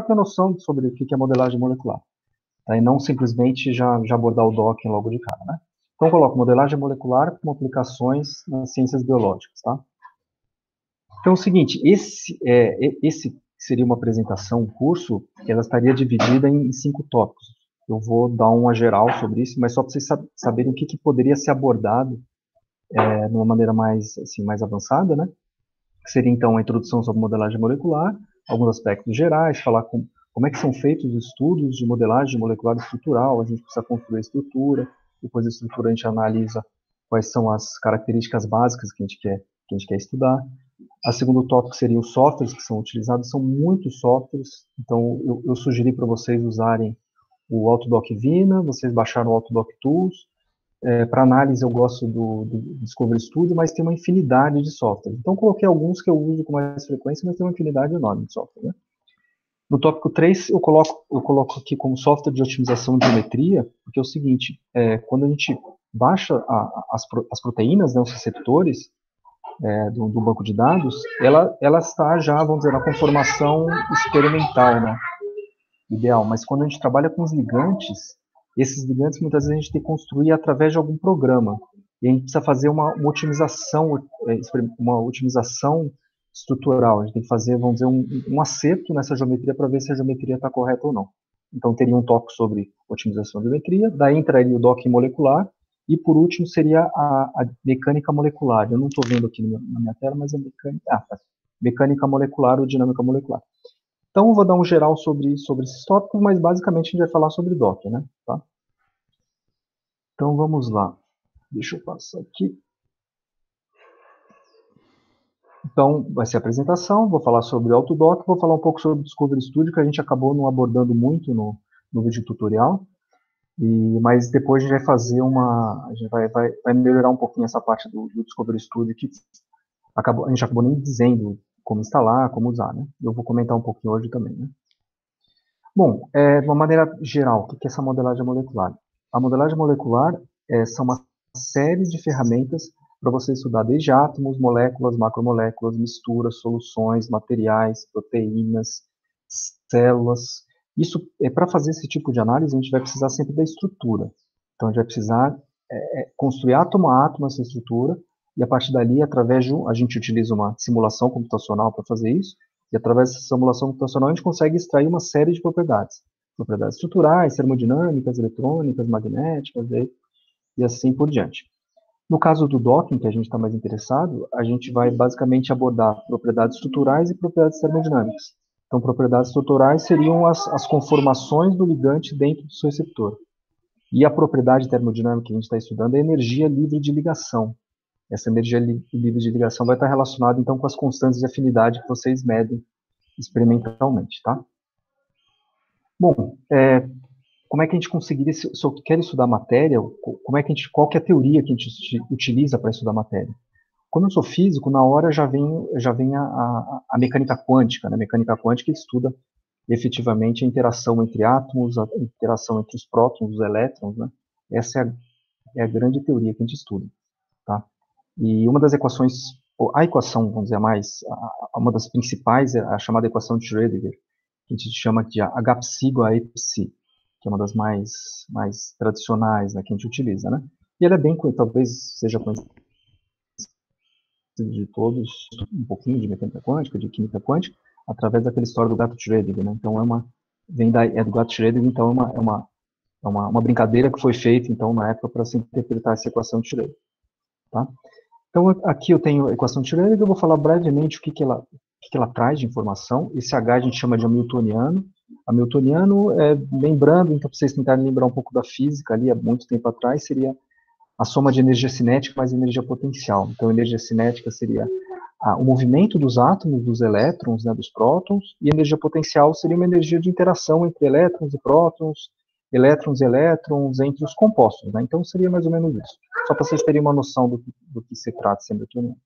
ter noção sobre o que é modelagem molecular, tá? E não simplesmente já abordar o docking logo de cara, né? Então, eu coloco modelagem molecular com aplicações nas ciências biológicas, tá? Então, é o seguinte, esse seria uma apresentação, um curso, ela estaria dividida em 5 tópicos. Eu vou dar uma geral sobre isso, mas só para vocês saberem o que poderia ser abordado de uma maneira mais, assim, mais avançada, né? Que seria, então, a introdução sobre modelagem molecular, alguns aspectos gerais, falar como é que são feitos os estudos de modelagem molecular estrutural, a gente precisa construir a estrutura, depois da estrutura a gente analisa quais são as características básicas que a gente quer estudar. A segundo tópico seria os softwares que são utilizados, são muitos softwares, então eu sugeri para vocês usarem o Autodoc Vina, vocês baixaram o Autodoc Tools. Para análise eu gosto do Discovery Studio, mas tem uma infinidade de softwares. Então coloquei alguns que eu uso com mais frequência, mas tem uma infinidade enorme de software, né? No tópico 3, eu coloco aqui como software de otimização de geometria, porque é o seguinte, quando a gente baixa as proteínas, né, os receptores, do banco de dados, ela está já, vamos dizer, na conformação experimental, né, ideal. Mas quando a gente trabalha com os ligantes, esses ligantes muitas vezes a gente tem que construir através de algum programa. E a gente precisa fazer uma otimização estrutural. A gente tem que fazer, vamos dizer, um acerto nessa geometria para ver se a geometria está correta ou não. Então teria um tópico sobre otimização de geometria, daí entraria o docking molecular, e por último seria a mecânica molecular. Eu não estou vendo aqui na minha tela, mas é mecânica molecular ou dinâmica molecular. Então eu vou dar um geral sobre esses tópicos, mas basicamente a gente vai falar sobre docking, né? Tá? Então vamos lá. Deixa eu passar aqui. Então vai ser a apresentação, vou falar sobre o Autodoc, vou falar um pouco sobre o Discovery Studio, que a gente acabou não abordando muito no vídeo tutorial. Mas depois a gente vai fazer a gente vai melhorar um pouquinho essa parte do Discovery Studio, que a gente acabou nem dizendo como instalar, como usar, né? Eu vou comentar um pouquinho hoje também, né? Bom, de uma maneira geral, o que é essa modelagem molecular? A modelagem molecular são uma série de ferramentas para você estudar desde átomos, moléculas, macromoléculas, misturas, soluções, materiais, proteínas, células. Isso, para fazer esse tipo de análise, a gente vai precisar sempre da estrutura. Então, a gente vai precisar construir átomo a átomo essa estrutura, e a partir dali, a gente utiliza uma simulação computacional para fazer isso, e através dessa simulação computacional a gente consegue extrair uma série de propriedades. Propriedades estruturais, termodinâmicas, eletrônicas, magnéticas, e assim por diante. No caso do docking, que a gente está mais interessado, a gente vai basicamente abordar propriedades estruturais e propriedades termodinâmicas. Então, propriedades estruturais seriam as conformações do ligante dentro do seu receptor. E a propriedade termodinâmica que a gente está estudando é a energia livre de ligação. Essa energia livre de ligação vai estar relacionada, então, com as constantes de afinidade que vocês medem experimentalmente, tá? Bom, como é que a gente conseguiria, se eu quero estudar matéria, qual que é a teoria que a gente utiliza para estudar matéria? Como eu sou físico, na hora já vem a mecânica quântica, né? A mecânica quântica estuda efetivamente a interação entre átomos, a interação entre os prótons, os elétrons, né? Essa é a grande teoria que a gente estuda, tá? E uma das equações, a equação, vamos dizer, uma das principais é a chamada equação de Schrödinger, que a gente chama de H-psi igual a E-psi, que é uma das mais tradicionais, né, que a gente utiliza, né? E ela talvez seja conhecida de todos, um pouquinho de mecânica quântica, de química quântica, através daquela história do gato Schrödinger, né? Então é do gato Schrödinger, então é uma brincadeira que foi feita, então, na época, para se interpretar essa equação de Schrödinger, tá? Então, aqui eu tenho a equação de Schrödinger, eu vou falar brevemente o que ela traz de informação. Esse H a gente chama de hamiltoniano. Hamiltoniano, lembrando, então, para vocês tentarem lembrar um pouco da física ali, há muito tempo atrás, seria a soma de energia cinética mais energia potencial. Então, energia cinética seria o movimento dos átomos, dos elétrons, né, dos prótons, e energia potencial seria uma energia de interação entre elétrons e prótons, elétrons e elétrons, entre os compostos, né? Então seria mais ou menos isso. Só para vocês terem uma noção do que se trata essa hamiltoniana.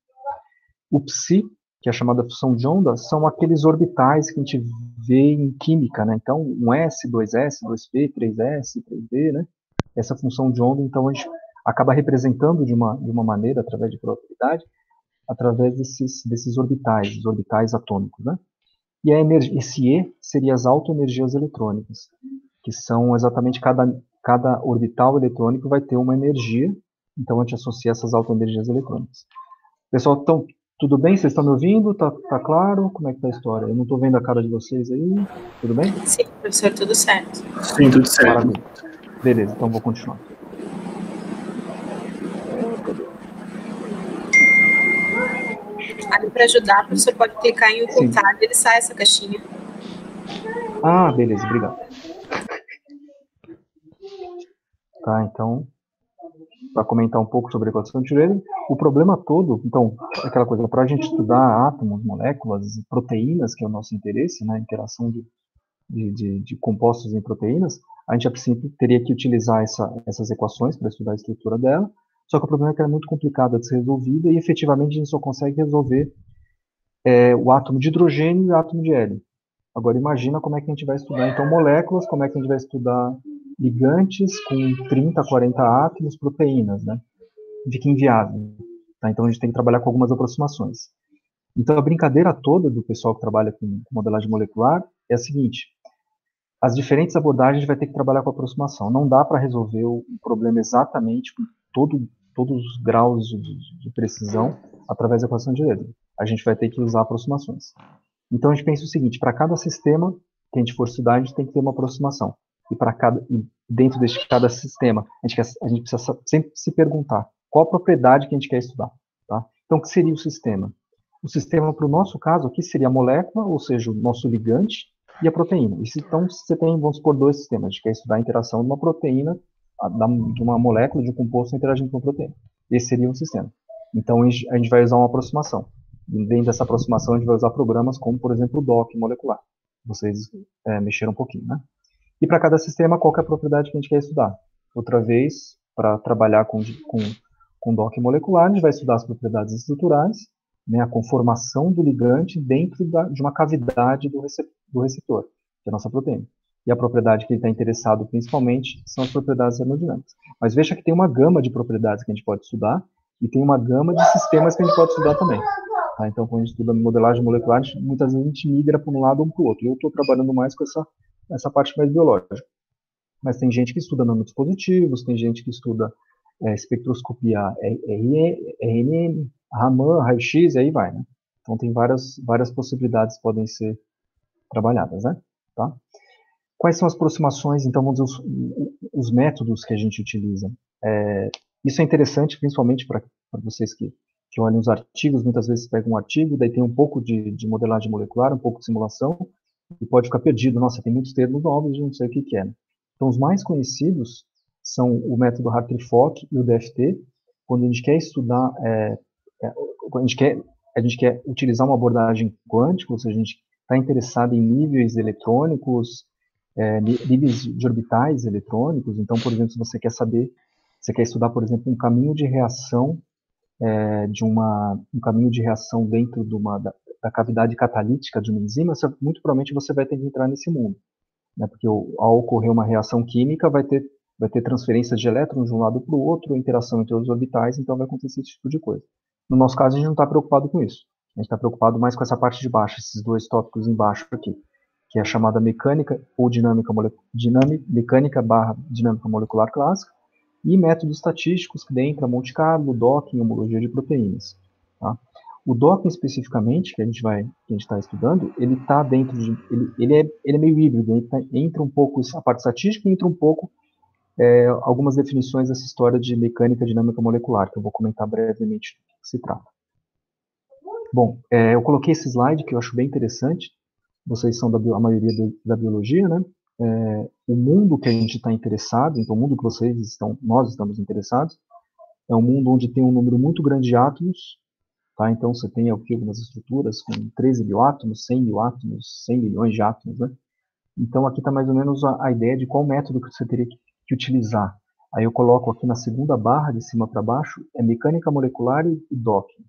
O psi, que é a chamada função de onda, são aqueles orbitais que a gente vê em química, né? Então, um S, 2S, 2P, 3S, 3D, né? Essa função de onda, então, a gente acaba representando de uma maneira, através de probabilidade, através desses orbitais, os orbitais atômicos, né? E esse E seria as autoenergias eletrônicas, que são exatamente cada orbital eletrônico vai ter uma energia, então a gente associa essas autoenergias eletrônicas. Pessoal, então, tudo bem? Vocês estão me ouvindo? Tá claro? Como é que tá a história? Eu não estou vendo a cara de vocês aí. Tudo bem? Sim, professor, tudo certo. Sim, tudo certo. Maravilha. Beleza, então vou continuar. Ali para ajudar, o professor pode clicar em ocultar e ele sai essa caixinha. Ah, beleza, obrigado. Tá, então, para comentar um pouco sobre a equação de Schrödinger, o problema todo, então, aquela coisa, para a gente estudar átomos, moléculas, proteínas, que é o nosso interesse, né, a interação de compostos em proteínas, a gente teria que utilizar essas equações para estudar a estrutura dela, só que o problema é que ela é muito complicada de ser resolvida e efetivamente a gente só consegue resolver o átomo de hidrogênio e o átomo de hélio. Agora imagina como é que a gente vai estudar então moléculas, como é que a gente vai estudar ligantes com 30, 40 átomos, proteínas, né? Fica inviável. Tá? Então a gente tem que trabalhar com algumas aproximações. Então a brincadeira toda do pessoal que trabalha com modelagem molecular é a seguinte: as diferentes abordagens a gente vai ter que trabalhar com aproximação. Não dá para resolver o problema exatamente com todos os graus de precisão através da equação de Schrödinger. A gente vai ter que usar aproximações. Então a gente pensa o seguinte: para cada sistema que a gente for estudar, a gente tem que ter uma aproximação. E dentro de cada sistema, a gente precisa sempre se perguntar qual a propriedade que a gente quer estudar. Tá? Então, o que seria o sistema? O sistema, para o nosso caso, aqui seria a molécula, ou seja, o nosso ligante, e a proteína. Então, você tem, vamos supor, dois sistemas. A gente quer estudar a interação de uma proteína, de uma molécula, de um composto interagindo com uma proteína. Esse seria um sistema. Então, a gente vai usar uma aproximação. E dentro dessa aproximação, a gente vai usar programas como, por exemplo, o DOC molecular. Vocês mexeram um pouquinho, né? E para cada sistema, qual é a propriedade que a gente quer estudar? Outra vez, para trabalhar com DOC molecular, a gente vai estudar as propriedades estruturais, né, a conformação do ligante dentro de uma cavidade do receptor, que é a nossa proteína. E a propriedade que ele está interessado principalmente são as propriedades termodinâmicas. Mas veja que tem uma gama de propriedades que a gente pode estudar e tem uma gama de sistemas que a gente pode estudar também. Tá? Então, quando a gente estuda modelagem molecular, muitas vezes a gente migra para um lado ou para o outro. Eu estou trabalhando mais com essa parte mais biológica. Mas tem gente que estuda nanodispositivos, tem gente que estuda espectroscopia RNN, Raman, raio-x, e aí vai, né? Então tem várias possibilidades que podem ser trabalhadas, né? Tá? Quais são as aproximações, então, vamos dizer, os métodos que a gente utiliza? Isso é interessante, principalmente para vocês que olham os artigos, muitas vezes pegam um artigo, daí tem um pouco de modelagem molecular, um pouco de simulação, e pode ficar perdido. Nossa, tem muitos termos novos, não sei o que é. Né? Então, os mais conhecidos são o método Hartree-Fock e o DFT, quando a gente quer estudar, quando a gente quer utilizar uma abordagem quântica, ou seja, a gente está interessado em níveis eletrônicos, níveis de orbitais eletrônicos. Então, por exemplo, se você quer estudar, por exemplo, um caminho de reação um caminho de reação dentro da cavidade catalítica de uma enzima, muito provavelmente você vai ter que entrar nesse mundo, né? Porque ao ocorrer uma reação química vai ter transferência de elétrons de um lado para o outro, interação entre os orbitais, então vai acontecer esse tipo de coisa. No nosso caso, a gente não está preocupado com isso. A gente está preocupado mais com essa parte de baixo, esses dois tópicos embaixo aqui, que é a chamada mecânica ou mecânica barra dinâmica molecular clássica, e métodos estatísticos que entra Monte Carlo, Docking, homologia de proteínas. Tá? O Docking especificamente, que a gente está estudando, ele está dentro de, ele é meio híbrido, entra um pouco a parte estatística e entra um pouco algumas definições dessa história de mecânica dinâmica molecular, que eu vou comentar brevemente do que se trata. Bom, eu coloquei esse slide que eu acho bem interessante. Vocês são a maioria da biologia, né? O mundo que a gente está interessado, então o mundo que nós estamos interessados, é um mundo onde tem um número muito grande de átomos, tá? Então você tem aqui algumas estruturas com 13 mil átomos, 100 mil átomos, 100 milhões de átomos, né? Então aqui está mais ou menos a ideia de qual método que você teria que utilizar. Aí eu coloco aqui na segunda barra, de cima para baixo, mecânica molecular e docking.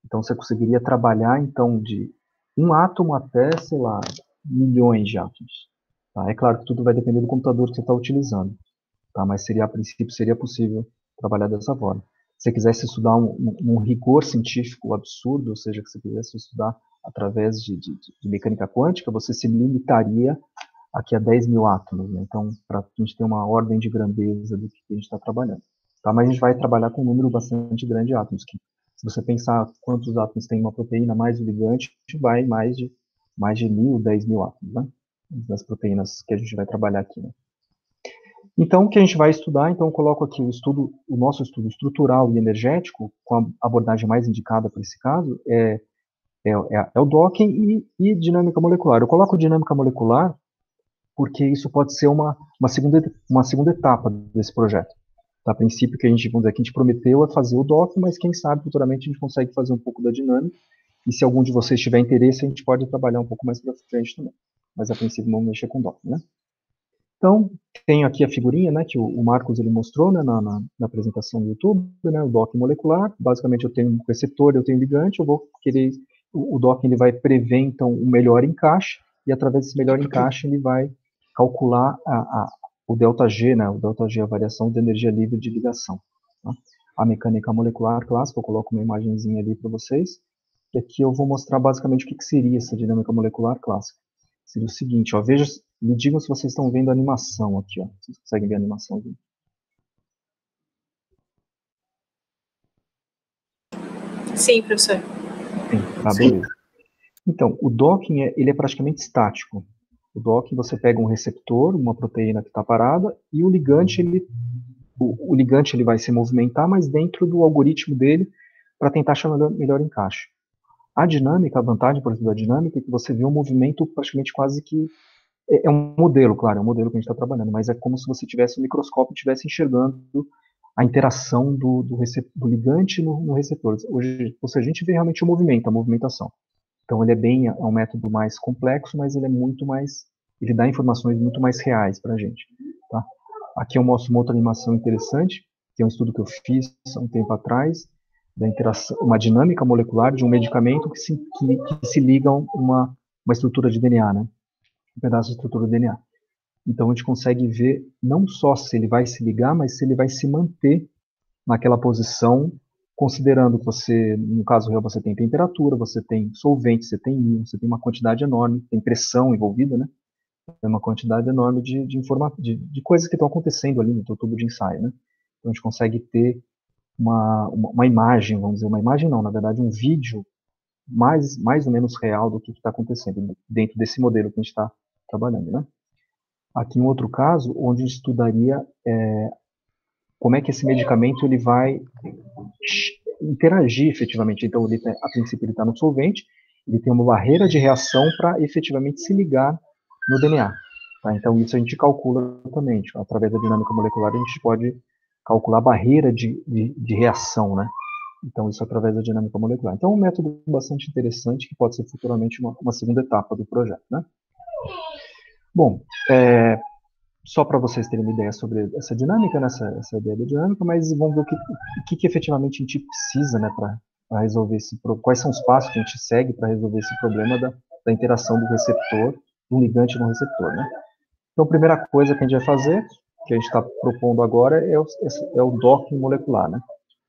Então você conseguiria trabalhar então de um átomo até, sei lá, milhões de átomos. Tá? É claro que tudo vai depender do computador que você está utilizando, tá? Mas a princípio seria possível trabalhar dessa forma. Se você quisesse estudar um rigor científico absurdo, ou seja, que você quisesse estudar através de mecânica quântica, você se limitaria aqui a 10 mil átomos, né? Então, para a gente ter uma ordem de grandeza do que a gente está trabalhando. Tá? Mas a gente vai trabalhar com um número bastante grande de átomos, que se você pensar quantos átomos tem uma proteína mais o ligante, vai mais de 1.000, 10 mil átomos, né? Das proteínas que a gente vai trabalhar aqui, né? Então, o que a gente vai estudar, então eu coloco aqui o nosso estudo estrutural e energético, com a abordagem mais indicada para esse caso, é o docking e dinâmica molecular. Eu coloco dinâmica molecular porque isso pode ser uma segunda etapa desse projeto. A princípio, que a gente, vamos dizer, que a gente prometeu é fazer o docking, mas quem sabe futuramente a gente consegue fazer um pouco da dinâmica, e se algum de vocês tiver interesse, a gente pode trabalhar um pouco mais para frente também. Mas a princípio vamos mexer com docking, né? Então, tenho aqui a figurinha, né, que o Marcos ele mostrou, né, na apresentação do YouTube, né, o docking molecular. Basicamente, eu tenho um receptor, eu tenho um ligante, eu vou querer, o docking ele vai prever, então, o melhor encaixe, e através desse melhor encaixe ele vai calcular o ΔG, né, o ΔG é a variação de energia livre de ligação. Tá? A mecânica molecular clássica, eu coloco uma imagenzinha ali para vocês, e aqui eu vou mostrar basicamente o que seria essa dinâmica molecular clássica. Seria o seguinte, ó, veja, me digam se vocês estão vendo a animação aqui, ó. Vocês conseguem ver a animação aqui? Sim, professor. Sim, tá, beleza. Então, o docking ele é praticamente estático. O docking, você pega um receptor, uma proteína que está parada, e o ligante ele vai se movimentar, mas dentro do algoritmo dele, para tentar achar melhor encaixe. A dinâmica, a vantagem, por exemplo, da dinâmica é que você vê um movimento praticamente quase que é um modelo, claro, é um modelo que a gente está trabalhando, mas é como se você tivesse um microscópio e estivesse enxergando a interação do ligante no receptor. Hoje, ou seja, a gente vê realmente o movimento, a movimentação. Então, ele é um método mais complexo, mas ele é muito mais, ele dá informações muito mais reais para a gente. Tá? Aqui eu mostro uma outra animação interessante, que é um estudo que eu fiz há um tempo atrás, da interação, uma dinâmica molecular de um medicamento que se liga a uma estrutura de DNA, né? Um pedaço de estrutura do DNA. Então a gente consegue ver não só se ele vai se ligar, mas se ele vai se manter naquela posição, considerando que você, no caso real, você tem temperatura, você tem solvente, você tem íon, você tem uma quantidade enorme, tem pressão envolvida, né? Tem uma quantidade enorme de coisas que estão acontecendo ali no teu tubo de ensaio, né? Então a gente consegue ter uma imagem, vamos dizer, uma imagem não, na verdade um vídeo mais ou menos real do que está acontecendo dentro desse modelo que a gente está trabalhando, né? Aqui um outro caso, onde a gente estudaria como é que esse medicamento ele vai interagir efetivamente. Então, a princípio ele está no solvente, ele tem uma barreira de reação para efetivamente se ligar no DNA. Tá? Então, isso a gente calcula também. Através da dinâmica molecular, a gente pode calcular a barreira de reação, né? Então, isso através da dinâmica molecular. Então, é um método bastante interessante que pode ser futuramente uma segunda etapa do projeto, né? Bom, só para vocês terem uma ideia sobre essa dinâmica, né, essa ideia da dinâmica, mas vamos ver o que efetivamente a gente precisa, né, para resolver quais são os passos que a gente segue para resolver esse problema da interação do receptor, do ligante no receptor, né? Então, a primeira coisa que a gente vai fazer, que a gente está propondo agora, é o docking molecular, né?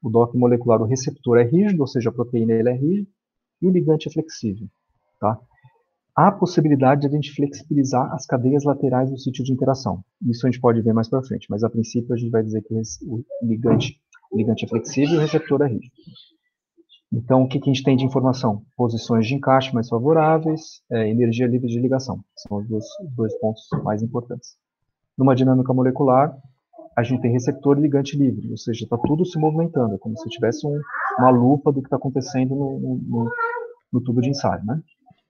O docking molecular, o receptor é rígido, ou seja, a proteína ele é rígida, e o ligante é flexível, tá? Há a possibilidade de a gente flexibilizar as cadeias laterais do sítio de interação. Isso a gente pode ver mais para frente, mas a princípio a gente vai dizer que o ligante é flexível e o receptor é rígido. Então, o que a gente tem de informação? Posições de encaixe mais favoráveis, energia livre de ligação. São os dois pontos mais importantes. Numa dinâmica molecular, a gente tem receptor e ligante livre, ou seja, está tudo se movimentando, é como se tivesse uma lupa do que está acontecendo no tubo de ensaio, né?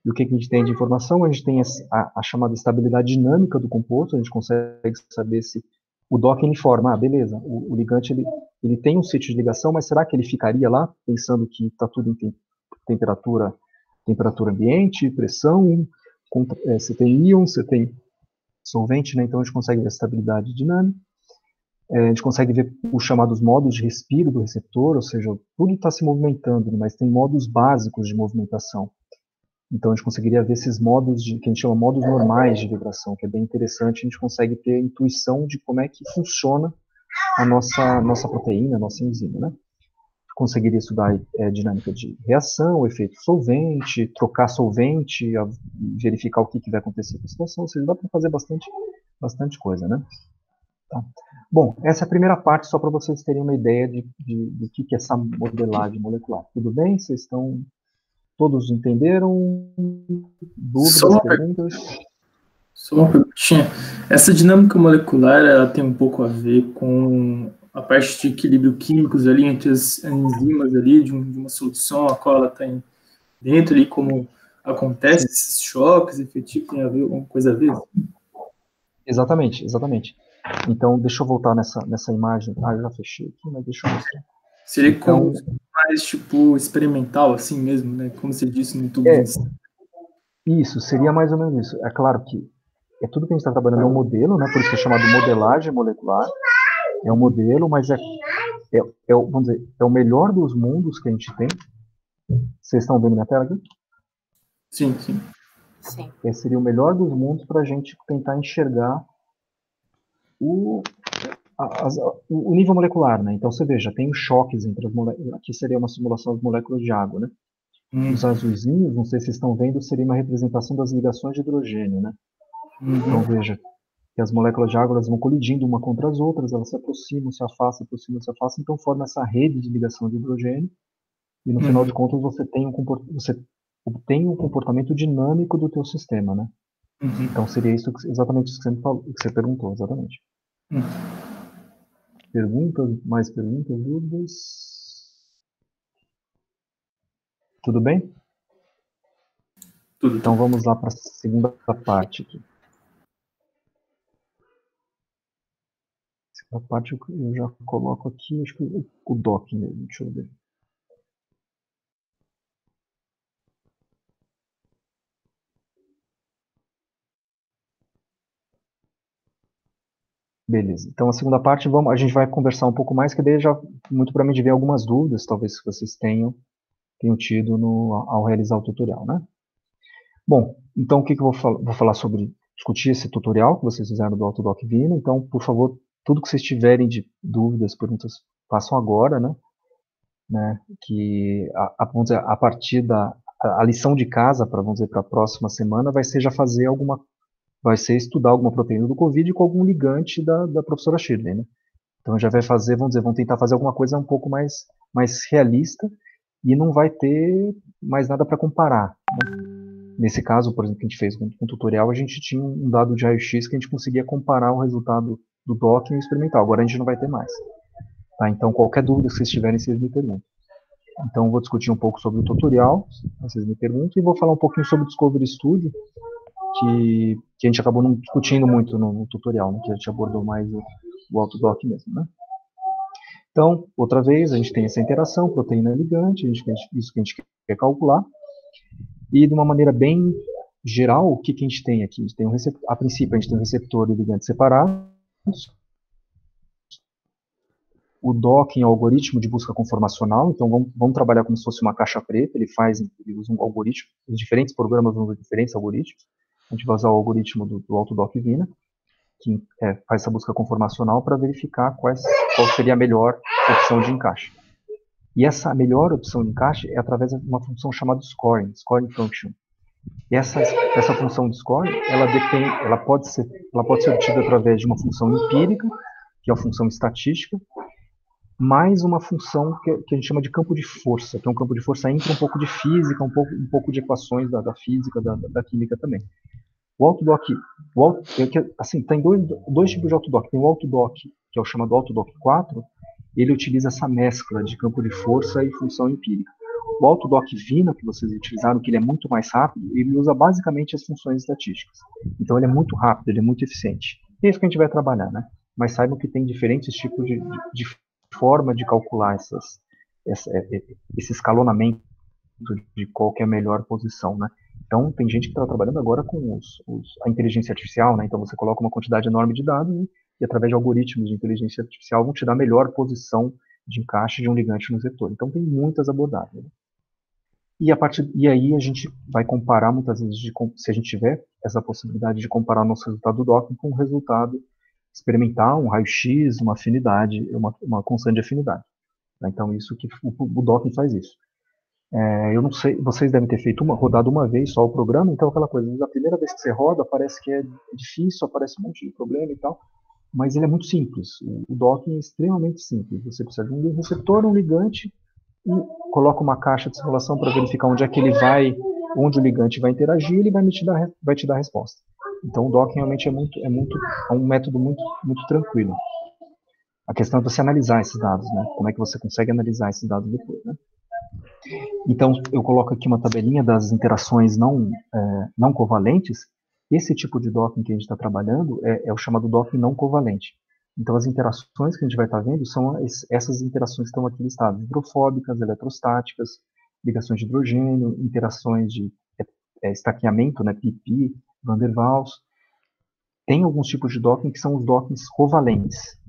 E o que a gente tem de informação? A gente tem a chamada estabilidade dinâmica do composto, a gente consegue saber se o docking informa, beleza, o ligante ele tem um sítio de ligação, mas será que ele ficaria lá, pensando que está tudo em temperatura ambiente, pressão, você tem íon, você tem solvente, né? Então a gente consegue ver a estabilidade dinâmica, a gente consegue ver os chamados modos de respiro do receptor, ou seja, tudo está se movimentando, mas tem modos básicos de movimentação. Então a gente conseguiria ver esses modos que a gente chama modos normais de vibração, que é bem interessante, a gente consegue ter a intuição de como é que funciona a nossa proteína, a nossa enzima, né? conseguiria estudar dinâmica de reação, efeito solvente, trocar solvente, verificar o que vai acontecer com a situação, ou seja, dá para fazer bastante coisa, né? Tá. Bom, essa é a primeira parte, só para vocês terem uma ideia do que é essa modelagem molecular. Tudo bem? Vocês estão... Todos entenderam? Dúvidas, perguntas? Só uma perguntinha. Essa dinâmica molecular, ela tem um pouco a ver com a parte de equilíbrio químicos ali entre as enzimas ali de uma solução a qual ela está dentro ali, como acontece esses choques efetivos, tem a ver, alguma coisa a ver? Exatamente. Então, deixa eu voltar nessa imagem. Eu já fechei aqui, mas deixa eu mostrar. Seria como mais, tipo, experimental, assim mesmo, né? Como você disse no tubo de ensaio. Isso, seria mais ou menos isso. É claro que tudo que a gente está trabalhando é um modelo, né? Por isso que é chamado modelagem molecular. É um modelo, mas vamos dizer, é o melhor dos mundos que a gente tem. Vocês estão vendo minha tela aqui? Sim. Seria o melhor dos mundos para a gente tentar enxergar o nível molecular, né? Então você veja, tem os choques entre as moléculas. Aqui seria uma simulação das moléculas de água, né? Os azulzinhos, não sei se vocês estão vendo, seria uma representação das ligações de hidrogênio, né? Então veja que as moléculas de água elas vão colidindo uma contra as outras, elas se aproximam, se afastam, então forma essa rede de ligação de hidrogênio. E no final de contas você obtém um comportamento dinâmico do teu sistema, né? Então seria isso exatamente isso que você me falou, que você perguntou, exatamente. Mais perguntas, dúvidas? Tudo bem? Tudo. Então vamos lá para a segunda parte aqui. A parte eu já coloco aqui, acho que o doc mesmo, deixa eu ver. Beleza, então a segunda parte a gente vai conversar um pouco mais, que daí já muito provavelmente vem algumas dúvidas, talvez que vocês tenham tido ao realizar o tutorial, né? Bom, então o que eu vou falar sobre, discutir esse tutorial que vocês fizeram do Autodoc Vina, então por favor, tudo que vocês tiverem de dúvidas, perguntas, façam agora, né? Que vamos dizer, a partir a lição de casa para a próxima semana vai ser estudar alguma proteína do Covid com algum ligante da professora Shirley, né? Então já vai fazer, vão tentar fazer alguma coisa um pouco mais realista e não vai ter mais nada para comparar, né? Nesse caso, por exemplo, que a gente fez com o tutorial, a gente tinha um dado de raio-x que a gente conseguia comparar o resultado do docking e o experimental. Agora a gente não vai ter mais. Tá? Então, qualquer dúvida que vocês tiverem, vocês me perguntam. Então, eu vou discutir um pouco sobre o tutorial, vocês me perguntam, e vou falar um pouquinho sobre o Discovery Studio, que a gente acabou não discutindo muito no tutorial, né? Que a gente abordou mais o Autodoc mesmo, né? Então, outra vez, a gente tem essa interação, proteína ligante, isso que a gente quer calcular. E de uma maneira bem geral, o que a gente tem aqui? A princípio, a gente tem um receptor e ligante separados. O docking é um algoritmo de busca conformacional, então vamos trabalhar como se fosse uma caixa preta, ele usa um algoritmo, os diferentes programas usam diferentes algoritmos. A gente vai usar o algoritmo do Autodoc Vina, que faz essa busca conformacional para verificar qual seria a melhor opção de encaixe. E essa melhor opção de encaixe é através de uma função chamada scoring function. E essa função de scoring, ela pode ser obtida através de uma função empírica, que é a função estatística, mais uma função que a gente chama de campo de força, que é um campo de força entre um pouco de física, um pouco de equações da física, da química também. O Autodoc, assim, tem dois tipos de Autodoc. Tem o Autodoc, que é o chamado Autodoc 4, ele utiliza essa mescla de campo de força e função empírica. O Autodoc Vina, que vocês utilizaram, que ele é muito mais rápido, ele usa basicamente as funções estatísticas. Então ele é muito rápido, ele é muito eficiente. E é isso que a gente vai trabalhar, né? Mas saibam que tem diferentes tipos de forma de calcular esse escalonamento de qual que é a melhor posição, né? Então, tem gente que está trabalhando agora com a inteligência artificial, né? Então, você coloca uma quantidade enorme de dados e através de algoritmos de inteligência artificial, vão te dar a melhor posição de encaixe de um ligante no receptor. Então, tem muitas abordagens. Né? E aí, a gente vai comparar, muitas vezes, se a gente tiver essa possibilidade de comparar o nosso resultado do docking com o resultado experimental, um raio-x, uma afinidade, uma constante de afinidade. Tá? Então, isso que o Docking faz isso. Eu não sei, vocês devem ter rodado uma vez só o programa, então aquela coisa, a primeira vez que você roda, parece que é difícil, aparece um monte de problema e tal, mas ele é muito simples. O docking é extremamente simples. Você precisa de um receptor, um ligante, e coloca uma caixa de simulação para verificar onde é que ele vai, onde o ligante vai interagir, e ele vai te dar a resposta. Então o docking realmente é um método muito tranquilo. A questão é você analisar esses dados, né? Como é que você consegue analisar esses dados depois, né? Então, eu coloco aqui uma tabelinha das interações não covalentes. Esse tipo de docking que a gente está trabalhando é o chamado docking não covalente. Então, as interações que a gente vai estar vendo são essas interações que estão aqui listadas: hidrofóbicas, eletrostáticas, ligações de hidrogênio, interações de estaqueamento, né, pp, van der Waals. Tem alguns tipos de docking que são os dockings covalentes.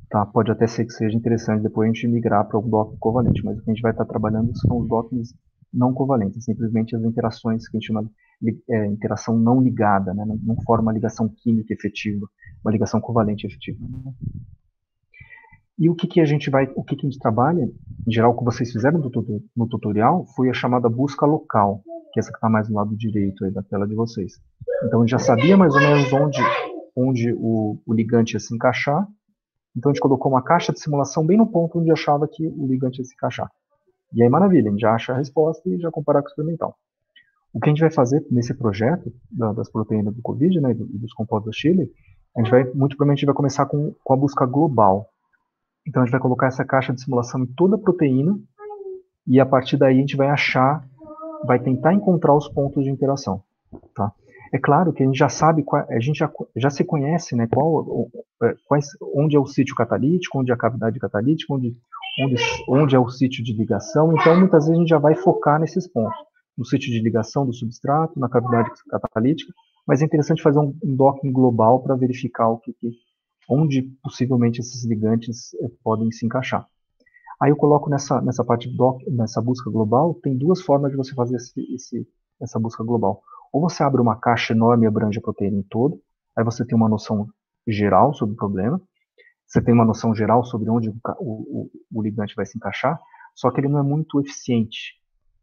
Tá? Pode até ser que seja interessante depois a gente migrar para o docking covalente, mas o que a gente vai estar trabalhando são os dockings não covalentes, simplesmente as interações que a gente chama de interação não ligada, né? Não forma uma ligação química efetiva, uma ligação covalente efetiva. Né? E o que a gente trabalha, em geral, o que vocês fizeram no tutorial, foi a chamada busca local, que é essa que está mais do lado direito aí da tela de vocês. Então, a gente já sabia mais ou menos onde o ligante ia se encaixar. Então a gente colocou uma caixa de simulação bem no ponto onde achava que o ligante ia se encaixar. E aí, maravilha, a gente já acha a resposta e já compara com o experimental. O que a gente vai fazer nesse projeto das proteínas do Covid, né, e dos compostos da Chile, muito provavelmente vai começar com a busca global. Então a gente vai colocar essa caixa de simulação em toda a proteína e a partir daí a gente vai tentar encontrar os pontos de interação. Tá? É claro que a gente já sabe, a gente já se conhece, né, onde é o sítio catalítico, onde é a cavidade catalítica, onde é o sítio de ligação. Então, muitas vezes a gente já vai focar nesses pontos, no sítio de ligação do substrato, na cavidade catalítica, mas é interessante fazer um docking global para verificar onde possivelmente esses ligantes podem se encaixar. Aí eu coloco nessa parte nessa busca global, tem duas formas de você fazer essa busca global. Ou você abre uma caixa enorme e abrange a proteína em todo, aí você tem uma noção geral sobre o problema, você tem uma noção geral sobre onde o ligante vai se encaixar, só que ele não é muito eficiente,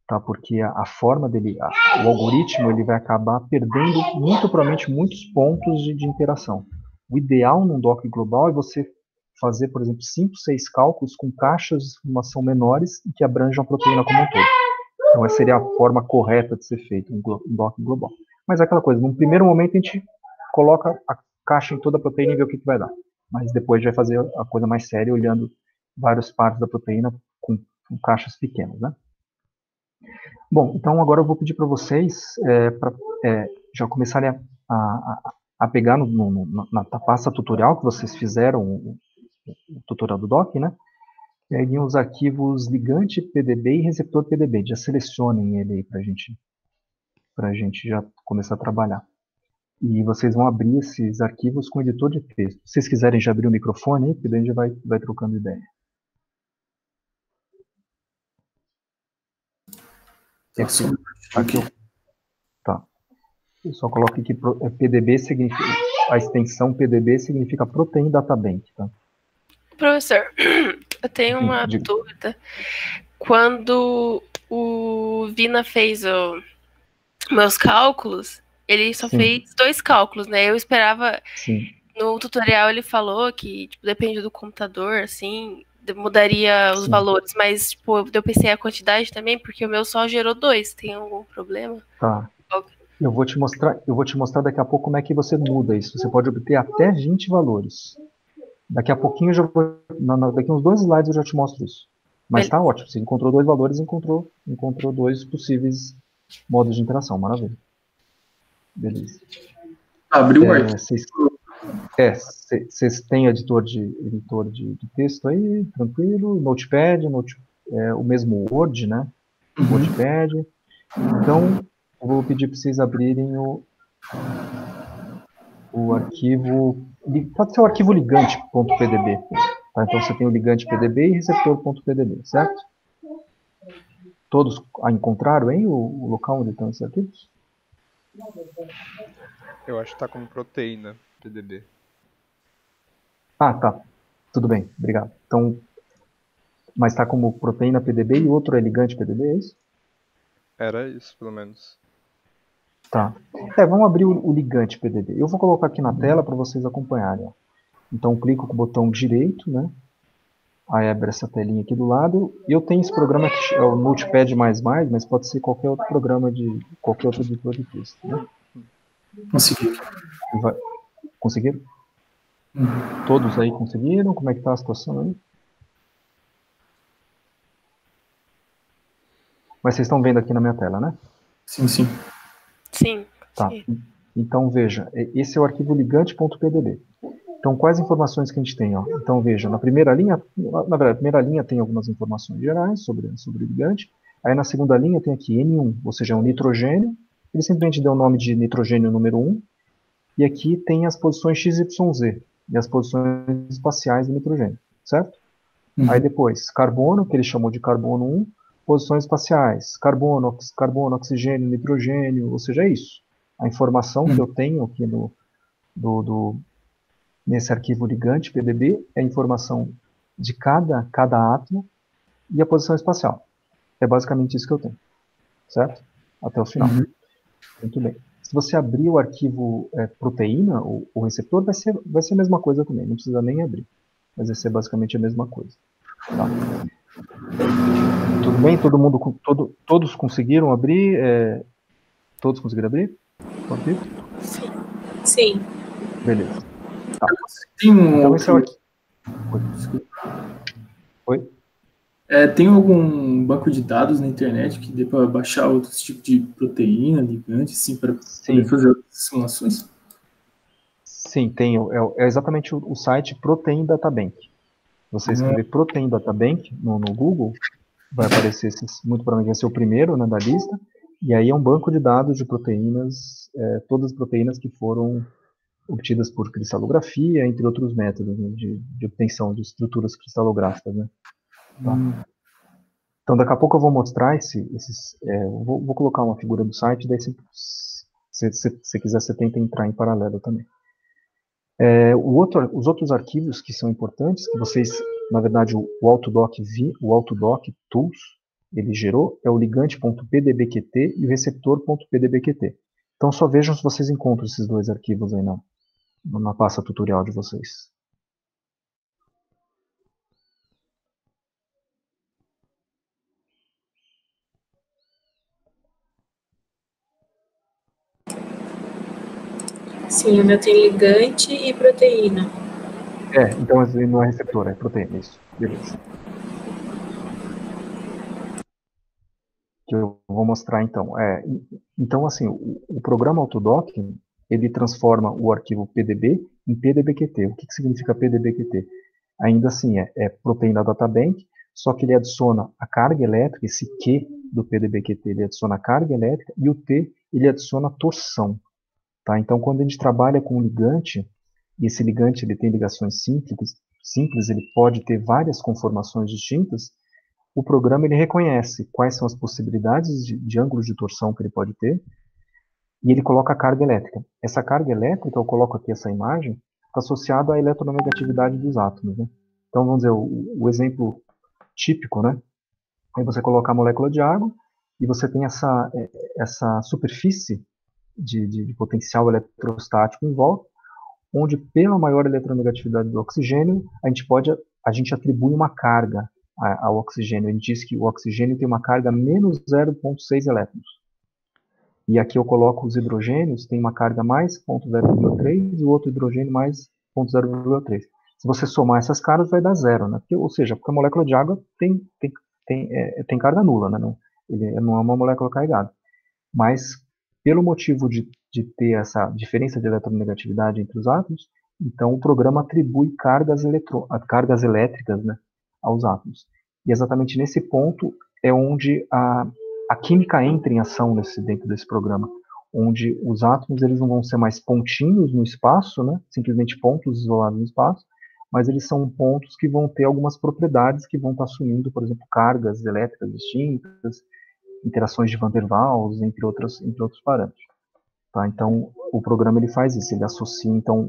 tá? Porque a forma dele, o algoritmo, ele vai acabar perdendo muito provavelmente muitos pontos de interação. O ideal num docking global é você fazer, por exemplo, 5, 6 cálculos com caixas de informação menores e que abranjam a proteína como um todo. Então, essa seria a forma correta de ser feito, um docking global. Mas é aquela coisa, num primeiro momento a gente coloca a caixa em toda a proteína e vê o que vai dar. Mas depois a gente vai fazer a coisa mais séria, olhando várias partes da proteína com caixas pequenas, né? Bom, então agora eu vou pedir para vocês para já começarem a pegar na pasta tutorial que vocês fizeram, o tutorial do doc, né? Peguem os arquivos ligante PDB e receptor PDB, já selecionem ele aí para a gente já começar a trabalhar. E vocês vão abrir esses arquivos com editor de texto. Se vocês quiserem já abrir o microfone aí, porque daí a gente vai trocando ideia. Tá. Eu só coloco aqui PDB significa, a extensão PDB significa Protein Data Bank, tá? Professor, eu tenho uma dúvida. Quando o Vina fez meus cálculos, ele só fez 2 cálculos, né? Eu esperava... Sim. No tutorial ele falou que, tipo, depende do computador, assim, mudaria os valores, mas, tipo, eu pensei a quantidade também, porque o meu só gerou 2. Tem algum problema? Tá. Eu vou te mostrar daqui a pouco como é que você muda isso. Você pode obter até 20 valores. Daqui a pouquinho daqui uns 2 slides eu já te mostro isso. Mas tá ótimo. Você encontrou 2 valores, encontrou 2 possíveis modos de interação. Maravilha. Beleza. Abriu o arquivo. Vocês têm editor de texto aí, tranquilo, Notepad, o mesmo Word, né? Notepad. Então, eu vou pedir para vocês abrirem o arquivo, pode ser o arquivo ligante.pdb. Tá? Então, você tem o ligante PDB e receptor.pdb, certo? Todos encontraram aí o local onde estão esses arquivos? Eu acho que está como proteína PDB. Ah, tá. Tudo bem, obrigado. Então, Mas está como proteína PDB e outro é ligante PDB, é isso? Era isso, pelo menos. Tá. Vamos abrir o ligante PDB. Eu vou colocar aqui na tela para vocês acompanharem. Ó. Então, clico com o botão direito, né? Aí abre essa telinha aqui do lado. E eu tenho esse programa que é o Notepad++, mas pode ser qualquer outro programa de qualquer outro editor de texto. Né? Consegui. Conseguiram? Todos aí conseguiram? Como é que tá a situação aí? Mas vocês estão vendo aqui na minha tela, né? Sim, sim. Sim. Tá. Sim. Então, veja, esse é o arquivo ligante.pdb. Então, quais informações que a gente tem? Ó? Então, veja, na primeira linha, na verdade, a primeira linha tem algumas informações gerais sobre o ligante. Aí, na segunda linha, tem aqui N1, ou seja, é um nitrogênio. Ele simplesmente deu o nome de nitrogênio número 1. E aqui tem as posições XYZ e as posições espaciais do nitrogênio, certo? Aí depois, carbono, que ele chamou de carbono 1, posições espaciais, carbono, oxigênio, nitrogênio, ou seja, é isso. A informação que eu tenho aqui nesse arquivo ligante PDB é a informação de cada átomo e a posição espacial. É basicamente isso que eu tenho, certo? Até o final. Muito bem. Se você abrir o arquivo proteína, o receptor, vai ser a mesma coisa também, não precisa nem abrir. Mas vai ser basicamente a mesma coisa. Tá. Tudo bem? Todos conseguiram abrir? Todos conseguiram abrir? Sim. Beleza. Tá. Tem então esse é o arquivo. Oi? Tem algum banco de dados na internet que dê para baixar outros tipos de proteína, ligante, assim, para poder fazer outras simulações? Sim, tem. É exatamente o site Protein Databank. Você escrever Protein Databank no Google, vai aparecer, muito provavelmente vai ser o primeiro, né, da lista, e aí é um banco de dados de proteínas, todas as proteínas que foram obtidas por cristalografia, entre outros métodos, né, de obtenção de estruturas cristalográficas. Né? Tá? Então, daqui a pouco eu vou mostrar vou colocar uma figura do site, daí se quiser você tenta entrar em paralelo também. Os outros arquivos que são importantes, que vocês, na verdade, o Autodoc Tools, ele gerou, é o ligante.pdbqt e o receptor.pdbqt. Então, só vejam se vocês encontram esses dois arquivos aí na pasta tutorial de vocês. Sim, o meu tem ligante e proteína. Então não é receptor, é proteína, isso. Beleza. Que eu vou mostrar então. Então, assim, o programa Autodoc, ele transforma o arquivo PDB em PDBQT. O que significa PDBQT? Ainda assim, é proteína databank, só que ele adiciona a carga elétrica, esse Q do PDBQT, ele adiciona a carga elétrica, e o T, ele adiciona a torção. Tá? Então, quando a gente trabalha com um ligante, e esse ligante ele tem ligações simples, ele pode ter várias conformações distintas, o programa ele reconhece quais são as possibilidades de ângulos de torção que ele pode ter, e ele coloca a carga elétrica. Essa carga elétrica, eu coloco aqui essa imagem, está associada à eletronegatividade dos átomos. Né? Então, vamos dizer, o exemplo típico, né? É você colocar a molécula de água, e você tem essa superfície de potencial eletrostático em volta, onde pela maior eletronegatividade do oxigênio, a gente atribui uma carga ao oxigênio. A gente diz que o oxigênio tem uma carga menos 0,6 elétrons. E aqui eu coloco os hidrogênios, tem uma carga mais 0,03 e o outro hidrogênio mais 0,03. Se você somar essas cargas, vai dar zero, né? Porque a molécula de água tem carga nula, né? Ele não é uma molécula carregada. Mas, pelo motivo de ter essa diferença de eletronegatividade entre os átomos, então o programa atribui cargas elétricas, né, aos átomos. E exatamente nesse ponto é onde a química entra em ação dentro desse programa, onde os átomos eles não vão ser mais pontinhos no espaço, né, simplesmente pontos isolados no espaço, mas eles são pontos que vão ter algumas propriedades que vão estar assumindo, por exemplo, cargas elétricas distintas, interações de Van der Waals, entre outros parâmetros. Tá? Então, o programa ele faz isso, ele associa então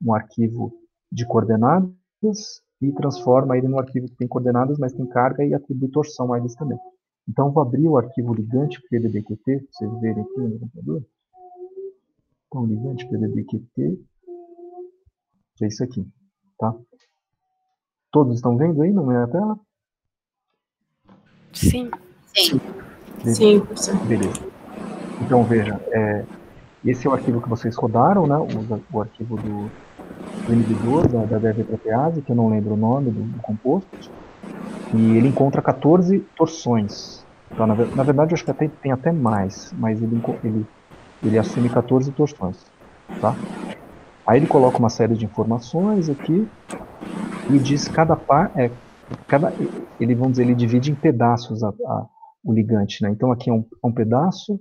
um arquivo de coordenadas e transforma ele num arquivo que tem coordenadas, mas tem carga e atribui torção a eles também. Então, vou abrir o arquivo ligante PDBQT, para vocês verem aqui no computador. Então, ligante PDBQT, que é isso aqui, tá? Todos estão vendo aí na minha tela? Sim. Sim. Beleza. Sim, professor. Beleza. Então, veja, esse é o arquivo que vocês rodaram, né? O arquivo do inibidor da DEV-protease, que eu não lembro o nome do composto, e ele encontra 14 torções. Então, na verdade, eu acho que tem até mais, mas ele assume 14 torções, tá? Aí ele coloca uma série de informações aqui e diz ele, vamos dizer, ele divide em pedaços o ligante, né? Então aqui é um pedaço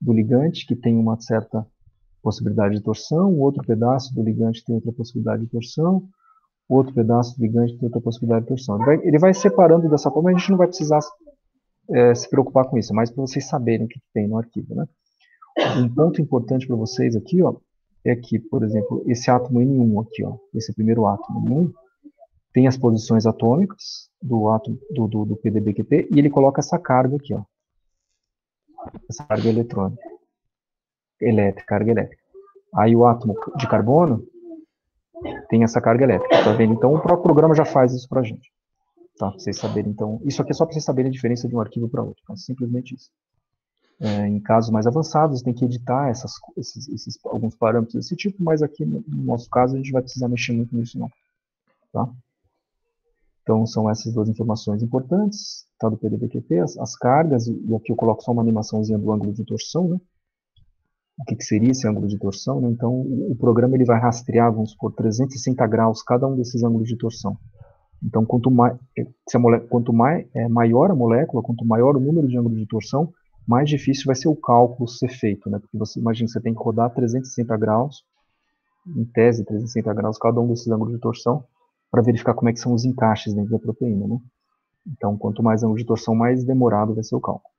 do ligante que tem uma certa possibilidade de torção, o outro pedaço do ligante tem outra possibilidade de torção, outro pedaço do ligante tem outra possibilidade de torção. Ele vai separando dessa forma, a gente não vai precisar se preocupar com isso, mas para vocês saberem o que tem no arquivo, né? Um ponto importante para vocês aqui, ó, é que, por exemplo, esse átomo N1 aqui, ó, esse primeiro átomo N1, tem as posições atômicas do átomo do PDBQT e ele coloca essa carga aqui, ó, essa carga eletrônica, carga elétrica. Aí o átomo de carbono tem essa carga elétrica, tá vendo? Então o próprio programa já faz isso pra gente, tá? Pra vocês saberem, então, isso aqui é só para vocês saberem a diferença de um arquivo para outro, tá? Simplesmente isso. Em casos mais avançados, tem que editar esses alguns parâmetros desse tipo, mas aqui no nosso caso a gente vai precisar mexer muito nisso não, tá? Então são essas duas informações importantes, tá, do PDBQT, as cargas, e aqui eu coloco só uma animaçãozinha do ângulo de torção, né? O que seria esse ângulo de torção, né? Então o programa ele vai rastrear, vamos supor, 360 graus cada um desses ângulos de torção. Então quanto maior a molécula, quanto maior o número de ângulos de torção, mais difícil vai ser o cálculo ser feito, né? Porque você imagina, você tem que rodar 360 graus, em tese 360 graus, cada um desses ângulos de torção, para verificar como é que são os encaixes dentro da proteína, né? Então, quanto mais ângulo de torção, mais demorado vai ser o cálculo.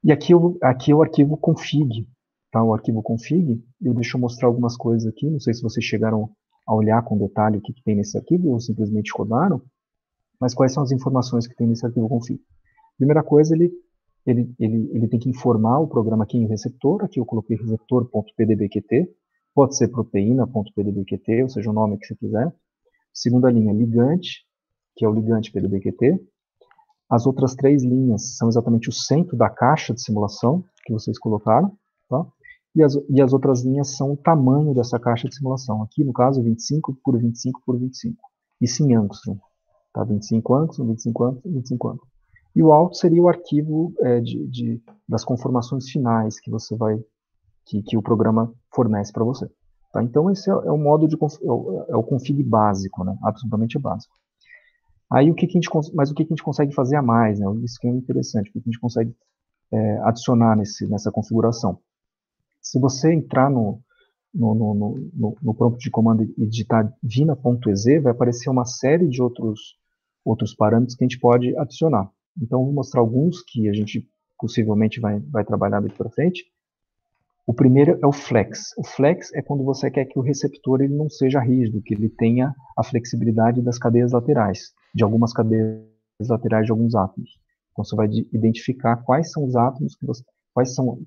E aqui é o arquivo config, tá? O arquivo config, deixa eu mostrar algumas coisas aqui, não sei se vocês chegaram a olhar com detalhe o que tem nesse arquivo, ou simplesmente rodaram, mas quais são as informações que tem nesse arquivo config? Primeira coisa, ele tem que informar o programa aqui em receptor, aqui eu coloquei receptor.pdbqt, pode ser proteína.pdbqt, ou seja, o nome que você quiser. Segunda linha, ligante, que é o ligante PDBQT. As outras três linhas são exatamente o centro da caixa de simulação que vocês colocaram, tá? E as outras linhas são o tamanho dessa caixa de simulação. Aqui, no caso, 25 por 25 por 25. Isso em angstrom, tá? 25 angstrom, 25 angstrom, 25 angstrom. E o out seria o arquivo das conformações finais que você que o programa fornece para você. Tá? Então esse é o modo é o config básico, né? Absolutamente básico. Aí o que a gente consegue fazer a mais, né? Isso que é interessante, o que a gente consegue adicionar nessa configuração. Se você entrar no prompt de comando e digitar vina.exe, vai aparecer uma série de outros parâmetros que a gente pode adicionar. Então, vou mostrar alguns que a gente possivelmente vai trabalhar daqui para frente. O primeiro é o flex. O flex é quando você quer que o receptor ele não seja rígido, que ele tenha a flexibilidade das cadeias laterais, de algumas cadeias laterais de alguns átomos. Então, você vai identificar quais são os átomos, quais são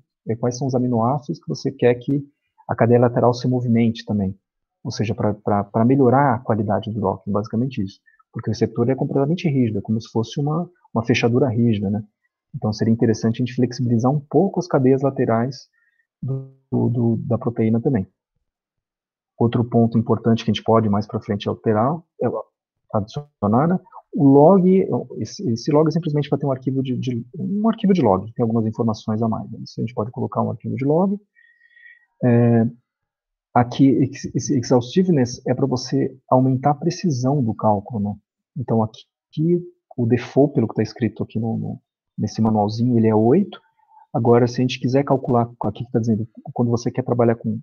os aminoácidos que você quer que a cadeia lateral se movimente também. Ou seja, para melhorar a qualidade do docking, basicamente isso. Porque o receptor é completamente rígido, é como se fosse uma fechadura rígida, né? Então seria interessante a gente flexibilizar um pouco as cadeias laterais da proteína também. Outro ponto importante que a gente pode mais para frente adicionar, né? O log, esse log é simplesmente para ter um arquivo de log, tem algumas informações a mais. Isso a gente pode colocar um arquivo de log. Aqui, esse exhaustiveness é para você aumentar a precisão do cálculo, né? Então aqui o default, pelo que está escrito aqui nesse manualzinho, ele é 8. Agora, se a gente quiser calcular, aqui está dizendo, quando você quer trabalhar com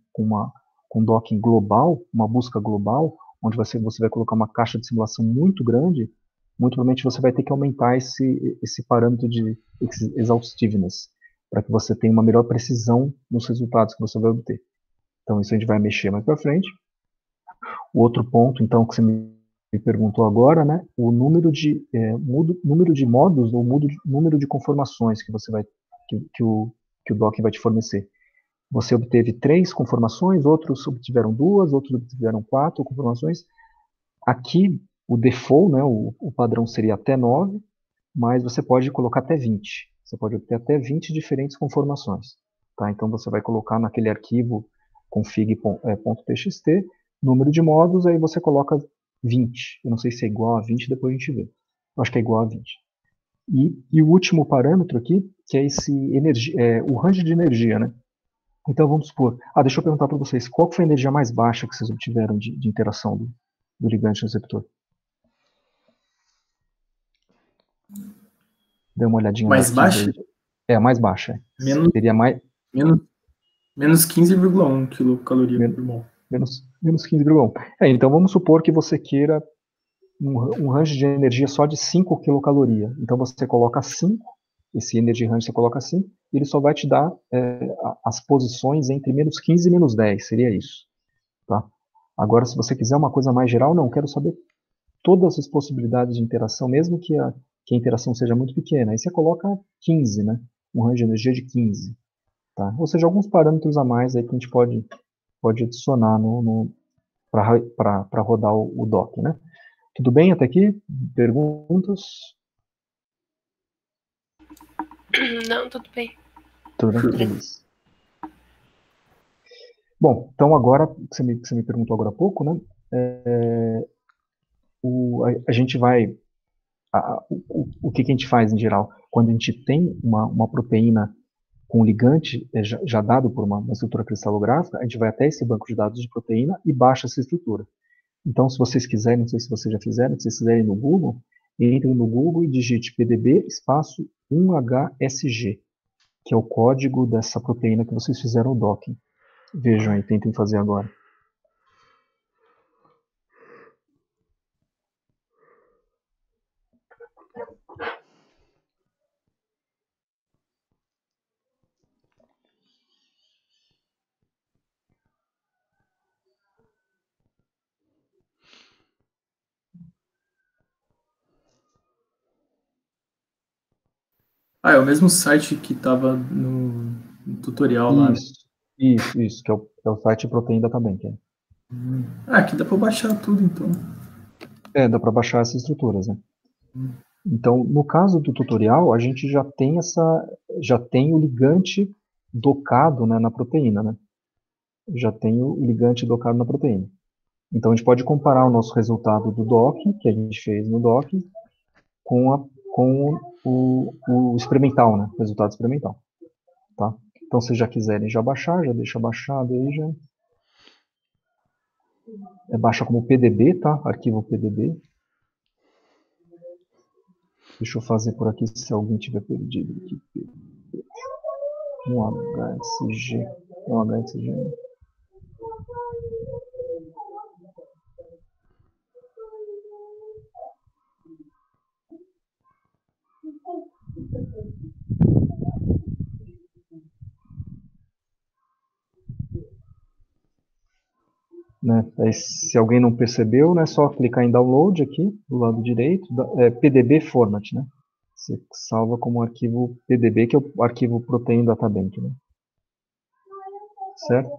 docking global, uma busca global, onde você vai colocar uma caixa de simulação muito grande, muito provavelmente você vai ter que aumentar esse parâmetro de exhaustiveness, para que você tenha uma melhor precisão nos resultados que você vai obter. Então, isso a gente vai mexer mais para frente. O outro ponto, então, que você me me perguntou agora, né, o número de modos ou número de conformações que você vai, que o docking vai te fornecer. Você obteve 3 conformações, outros obtiveram 2, outros obtiveram 4 conformações. Aqui, o default, né, o padrão seria até 9, mas você pode colocar até 20. Você pode obter até 20 diferentes conformações. Tá? Então, você vai colocar naquele arquivo config.txt, número de modos, aí você coloca 20. Eu não sei se é igual a 20, depois a gente vê. Eu acho que é igual a 20. E o último parâmetro aqui, que é o range de energia, né? Então, vamos supor... deixa eu perguntar para vocês, qual foi a energia mais baixa que vocês obtiveram de interação do ligante receptor? Dê uma olhadinha Mais no baixa? arquivo aí. A mais baixa. Seria Menos 15,1 quilocaloria por mol. Menos 15,1. Então vamos supor que você queira um range de energia só de 5 quilocaloria. Então você coloca 5, esse energy range você coloca 5, e ele só vai te dar as posições entre menos 15 e menos 10, seria isso. Tá? Agora, se você quiser uma coisa mais geral, não, quero saber todas as possibilidades de interação, mesmo que a interação seja muito pequena. Aí você coloca 15, né? Um range de energia de 15. Tá? Ou seja, alguns parâmetros a mais aí que a gente pode adicionar para rodar o dock, né? Tudo bem até aqui? Perguntas? Não, tudo bem. Tudo bem? Beleza. Bom, então agora, que você me perguntou agora há pouco, né? A gente vai... o que a gente faz em geral? Quando a gente tem uma proteína com ligante já dado por uma estrutura cristalográfica, a gente vai até esse banco de dados de proteína e baixa essa estrutura. Então, se vocês quiserem, não sei se vocês já fizeram, se vocês quiserem no Google, entrem no Google e digite pdb espaço 1HSG, que é o código dessa proteína que vocês fizeram o docking. Vejam aí, tentem fazer agora. É o mesmo site que estava no tutorial lá. Isso, que é o site Protein Data Bank. Aqui dá para baixar tudo, então. Dá para baixar essas estruturas, né? Então, no caso do tutorial, a gente já tem o ligante docado, né, na proteína, né? Já tem o ligante docado na proteína. Então, a gente pode comparar o nosso resultado do docking, que a gente fez no docking, com o experimental, né? O resultado experimental. Tá? Então, se já quiserem já baixar, já deixa baixado aí já. Baixa como PDB, tá? Arquivo PDB. Deixa eu fazer por aqui se alguém tiver perdido aqui. Um HSG. Um HSG. Né? Aí, se alguém não percebeu, né, só clicar em download aqui, do lado direito, PDB format, né? Você salva como arquivo PDB, que é o arquivo Protein Data Bank, né? Certo?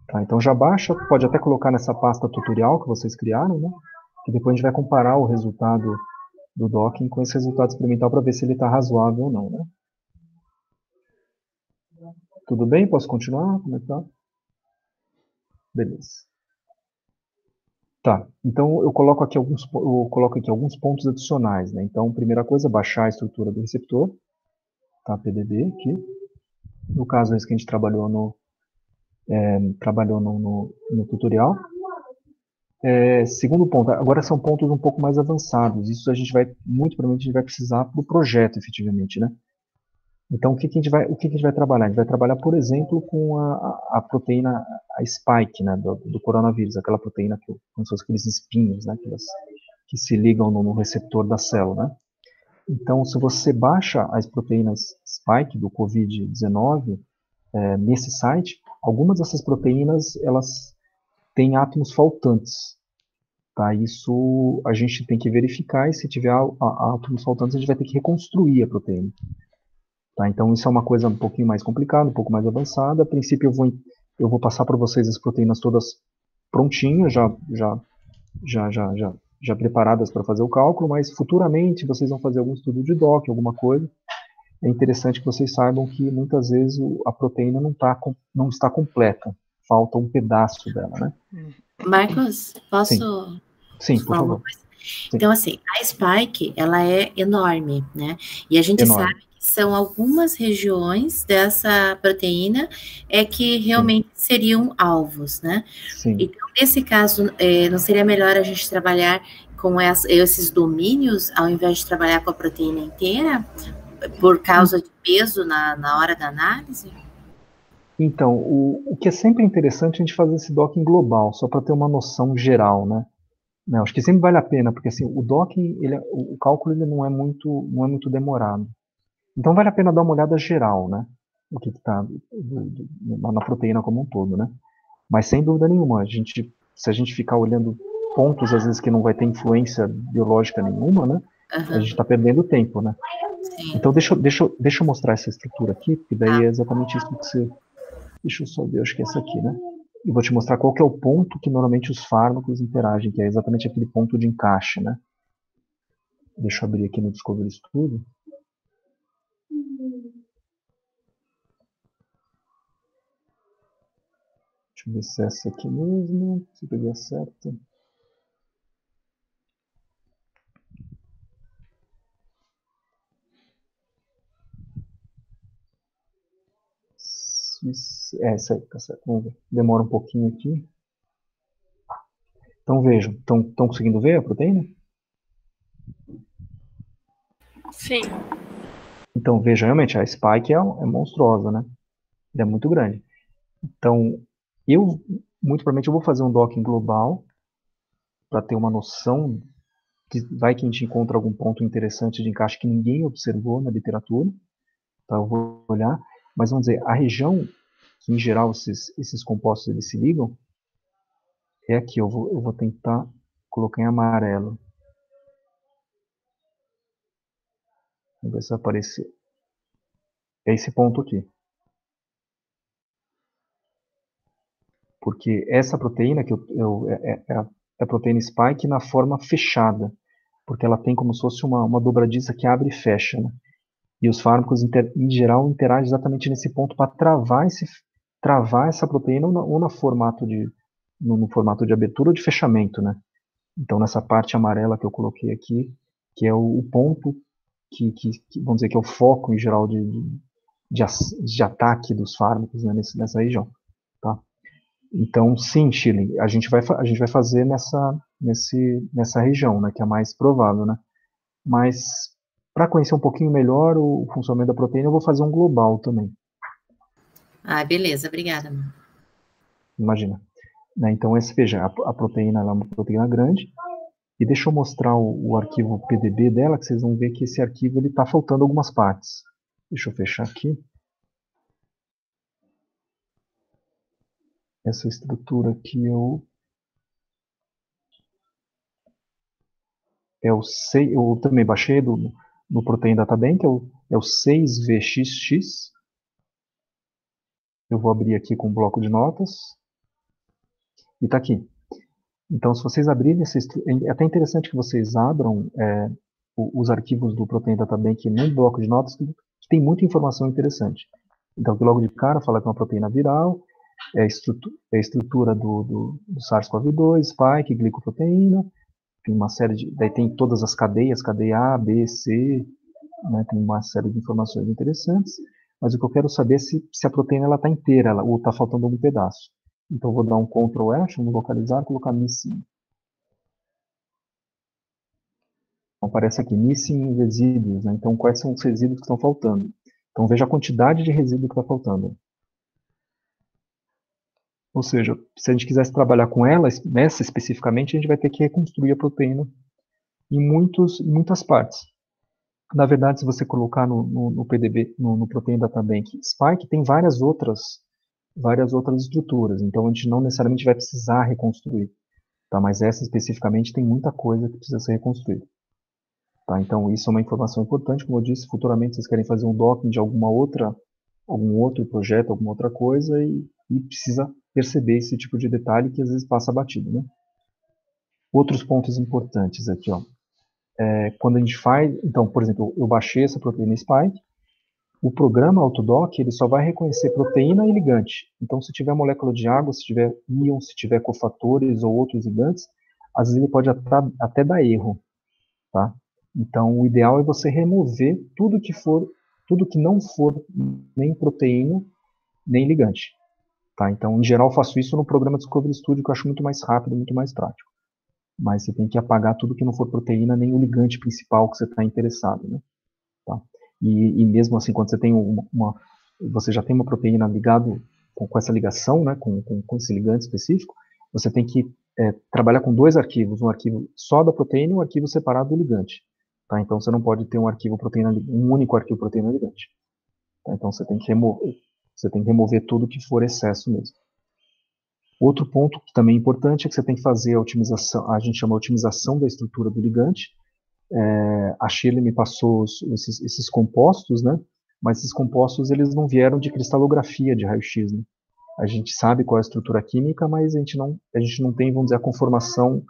Tá, então já baixa, pode até colocar nessa pasta tutorial que vocês criaram, né? Que depois a gente vai comparar o resultado do docking com esse resultado experimental para ver se ele está razoável ou não, né? Tudo bem? Posso continuar? Como é que tá? Beleza. Tá, então eu coloco aqui alguns pontos adicionais, né? Então, primeira coisa, baixar a estrutura do receptor, tá? PDB aqui. No caso, esse que a gente trabalhou no tutorial. Segundo ponto, agora são pontos um pouco mais avançados. Isso muito provavelmente a gente vai precisar para o projeto, efetivamente, né? Então, o que a gente vai trabalhar? A gente vai trabalhar, por exemplo, com a proteína, a spike, né, do coronavírus, aquela proteína como se fossem aqueles espinhos, né, que se ligam no receptor da célula, né? Então, se você baixa as proteínas spike do COVID-19 nesse site, algumas dessas proteínas, elas tem átomos faltantes. Tá? Isso a gente tem que verificar, e se tiver átomos faltantes, a gente vai ter que reconstruir a proteína. Tá? Então isso é uma coisa um pouquinho mais complicada, um pouco mais avançada. A princípio eu vou passar para vocês as proteínas todas prontinhas, já preparadas para fazer o cálculo, mas futuramente vocês vão fazer algum estudo de DOC, alguma coisa. É interessante que vocês saibam que muitas vezes a proteína não está completa, falta um pedaço dela, né? Marcos, posso Sim, por falar uma favor. coisa? Sim. Então, assim, a spike, ela é enorme, né? E a gente Enorme. sabe que são algumas regiões dessa proteína que realmente seriam alvos, né? Sim. Então, nesse caso, não seria melhor a gente trabalhar com esses domínios, ao invés de trabalhar com a proteína inteira, por causa de peso na hora da análise? Então, o que é sempre interessante é a gente fazer esse docking global, só para ter uma noção geral, né? Não, acho que sempre vale a pena, porque assim, o docking, o cálculo ele não é muito demorado. Então vale a pena dar uma olhada geral, né? O que está na proteína como um todo, né? Mas sem dúvida nenhuma, se a gente ficar olhando pontos, às vezes, que não vai ter influência biológica nenhuma, né? A gente está perdendo tempo, né? Sim. Então deixa eu mostrar essa estrutura aqui, porque daí é exatamente isso que você... Deixa eu só ver, acho que é essa aqui, né? Eu vou te mostrar qual que é o ponto que normalmente os fármacos interagem, que é exatamente aquele ponto de encaixe, né? Deixa eu abrir aqui no Discovery Studio. Deixa eu ver se é essa aqui mesmo, se eu peguei a certa. Essa aí, tá certo. Vamos ver. Demora um pouquinho aqui. Então vejam, estão conseguindo ver a proteína? Sim. Então vejam, realmente a spike é monstruosa, né? Ela é muito grande. Então muito provavelmente eu vou fazer um docking global para ter uma noção que vai que a gente encontra algum ponto interessante de encaixe que ninguém observou na literatura. Então eu vou olhar, mas vamos dizer, a região que em geral esses compostos eles se ligam é aqui. Eu vou tentar colocar em amarelo. Vamos ver se vai aparecer. É esse ponto aqui. Porque essa proteína que é a proteína spike na forma fechada, porque ela tem como se fosse uma dobradiça que abre e fecha, né? E os fármacos em geral interagem exatamente nesse ponto para travar essa proteína ou no formato de abertura ou de fechamento, né? Então nessa parte amarela que eu coloquei aqui, que é o ponto que vamos dizer que é o foco em geral de ataque dos fármacos, né, nessa região, tá? Então, sim, Chile, a gente vai fazer nessa região, né, que é a mais provável, né? Mas, para conhecer um pouquinho melhor o funcionamento da proteína, eu vou fazer um global também. Ah, beleza, obrigada. Imagina. Né, então, veja, a proteína ela é uma proteína grande, e deixa eu mostrar o arquivo PDB dela, que vocês vão ver que esse arquivo está faltando algumas partes. Deixa eu fechar aqui. Essa estrutura aqui eu também baixei no Protein Data Bank, é o 6VXX. Eu vou abrir aqui com um bloco de notas. E está aqui. Então, se vocês abrirem é até interessante que vocês abram os arquivos do Protein Data Bank num bloco de notas que tem muita informação interessante. Então, aqui logo de cara fala que é uma proteína viral, é a estrutura do SARS-CoV-2, spike, glicoproteína, tem uma série daí tem todas as cadeias, cadeia A, B, C, né, tem uma série de informações interessantes, mas o que eu quero saber é se a proteína está inteira, ou está faltando algum pedaço. Então eu vou dar um Ctrl F, vou localizar, colocar missing. Então, aparece aqui, missing resíduos, né? Então quais são os resíduos que estão faltando. Então veja a quantidade de resíduo que está faltando. Ou seja, se a gente quisesse trabalhar com ela, nessa especificamente, a gente vai ter que reconstruir a proteína em muitas partes. Na verdade, se você colocar no PDB, no Protein Data Bank Spike, tem várias outras várias outras estruturas. Então, a gente não necessariamente vai precisar reconstruir. Tá? Mas essa especificamente tem muita coisa que precisa ser reconstruída. Tá? Então, isso é uma informação importante. Como eu disse, futuramente vocês querem fazer um docking de algum outro projeto, alguma outra coisa, e precisa perceber esse tipo de detalhe que às vezes passa batido, né? Outros pontos importantes aqui, ó. Quando a gente faz, então, por exemplo, eu baixei essa proteína Spike, o programa Autodock, ele só vai reconhecer proteína e ligante. Então, se tiver molécula de água, se tiver íon, se tiver cofatores ou outros ligantes, às vezes ele pode até dar erro, tá? Então, o ideal é você remover tudo que não for nem proteína, nem ligante. Tá? Então, em geral, eu faço isso no programa Discovery Studio, que eu acho muito mais rápido, muito mais prático. Mas você tem que apagar tudo que não for proteína, nem o ligante principal que você está interessado, né? Tá? E mesmo assim, quando você tem você já tem uma proteína ligado com essa ligação, né, com esse ligante específico, você tem que trabalhar com 2 arquivos, um arquivo só da proteína e um arquivo separado do ligante. Tá? Então você não pode ter um único arquivo proteína ligante. Tá? Então você tem que remover tudo que for excesso mesmo. Outro ponto que também é importante é que você tem que fazer a otimização, a gente chama de otimização da estrutura do ligante. A Shirley me passou esses compostos, né? Mas esses compostos eles não vieram de cristalografia de raio-x, né? A gente sabe qual é a estrutura química, mas a gente não tem, vamos dizer, a conformação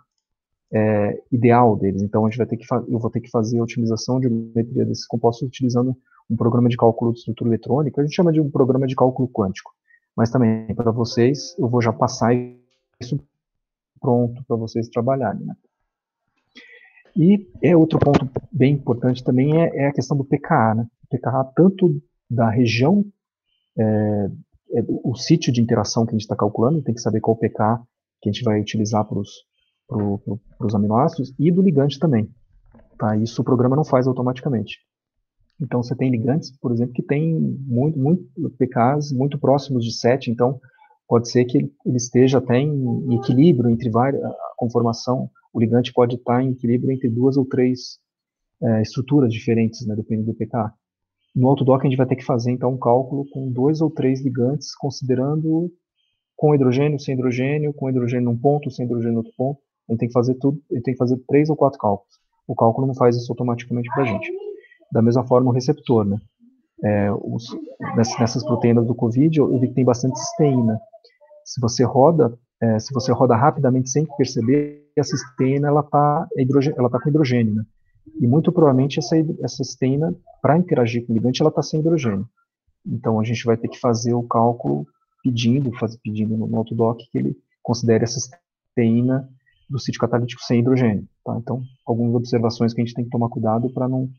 ideal deles. Então eu vou ter que fazer a otimização de geometria desses compostos utilizando um programa de cálculo de estrutura eletrônica. A gente chama de um programa de cálculo quântico. Mas também para vocês eu vou já passar isso pronto para vocês trabalharem, né? E outro ponto bem importante também é a questão do pKa, né? O pKa tanto da região, o sítio de interação que a gente está calculando, tem que saber qual o pKa que a gente vai utilizar para os aminoácidos, e do ligante também. Tá? Isso o programa não faz automaticamente. Então você tem ligantes, por exemplo, que tem muito pKas muito próximos de 7, então pode ser que ele esteja até em equilíbrio entre a conformação. O ligante pode estar em equilíbrio entre 2 ou 3 estruturas diferentes, né, dependendo do pKa. No Autodock a gente vai ter que fazer então um cálculo com 2 ou 3 ligantes, considerando com hidrogênio, sem hidrogênio, com hidrogênio num ponto, sem hidrogênio em outro ponto. A gente tem que fazer tudo, ele tem que fazer 3 ou 4 cálculos. O cálculo não faz isso automaticamente para a gente. Da mesma forma o receptor, né? Nessas proteínas do COVID, eu vi que tem bastante cisteína. Se você roda rapidamente sem perceber, a cisteína ela tá com hidrogênio, né? E muito provavelmente essa cisteína, para interagir com o ligante, ela está sem hidrogênio. Então a gente vai ter que fazer o cálculo pedindo no Autodock que ele considere essa cisteína do sítio catalítico sem hidrogênio. Tá? Então, algumas observações que a gente tem que tomar cuidado para não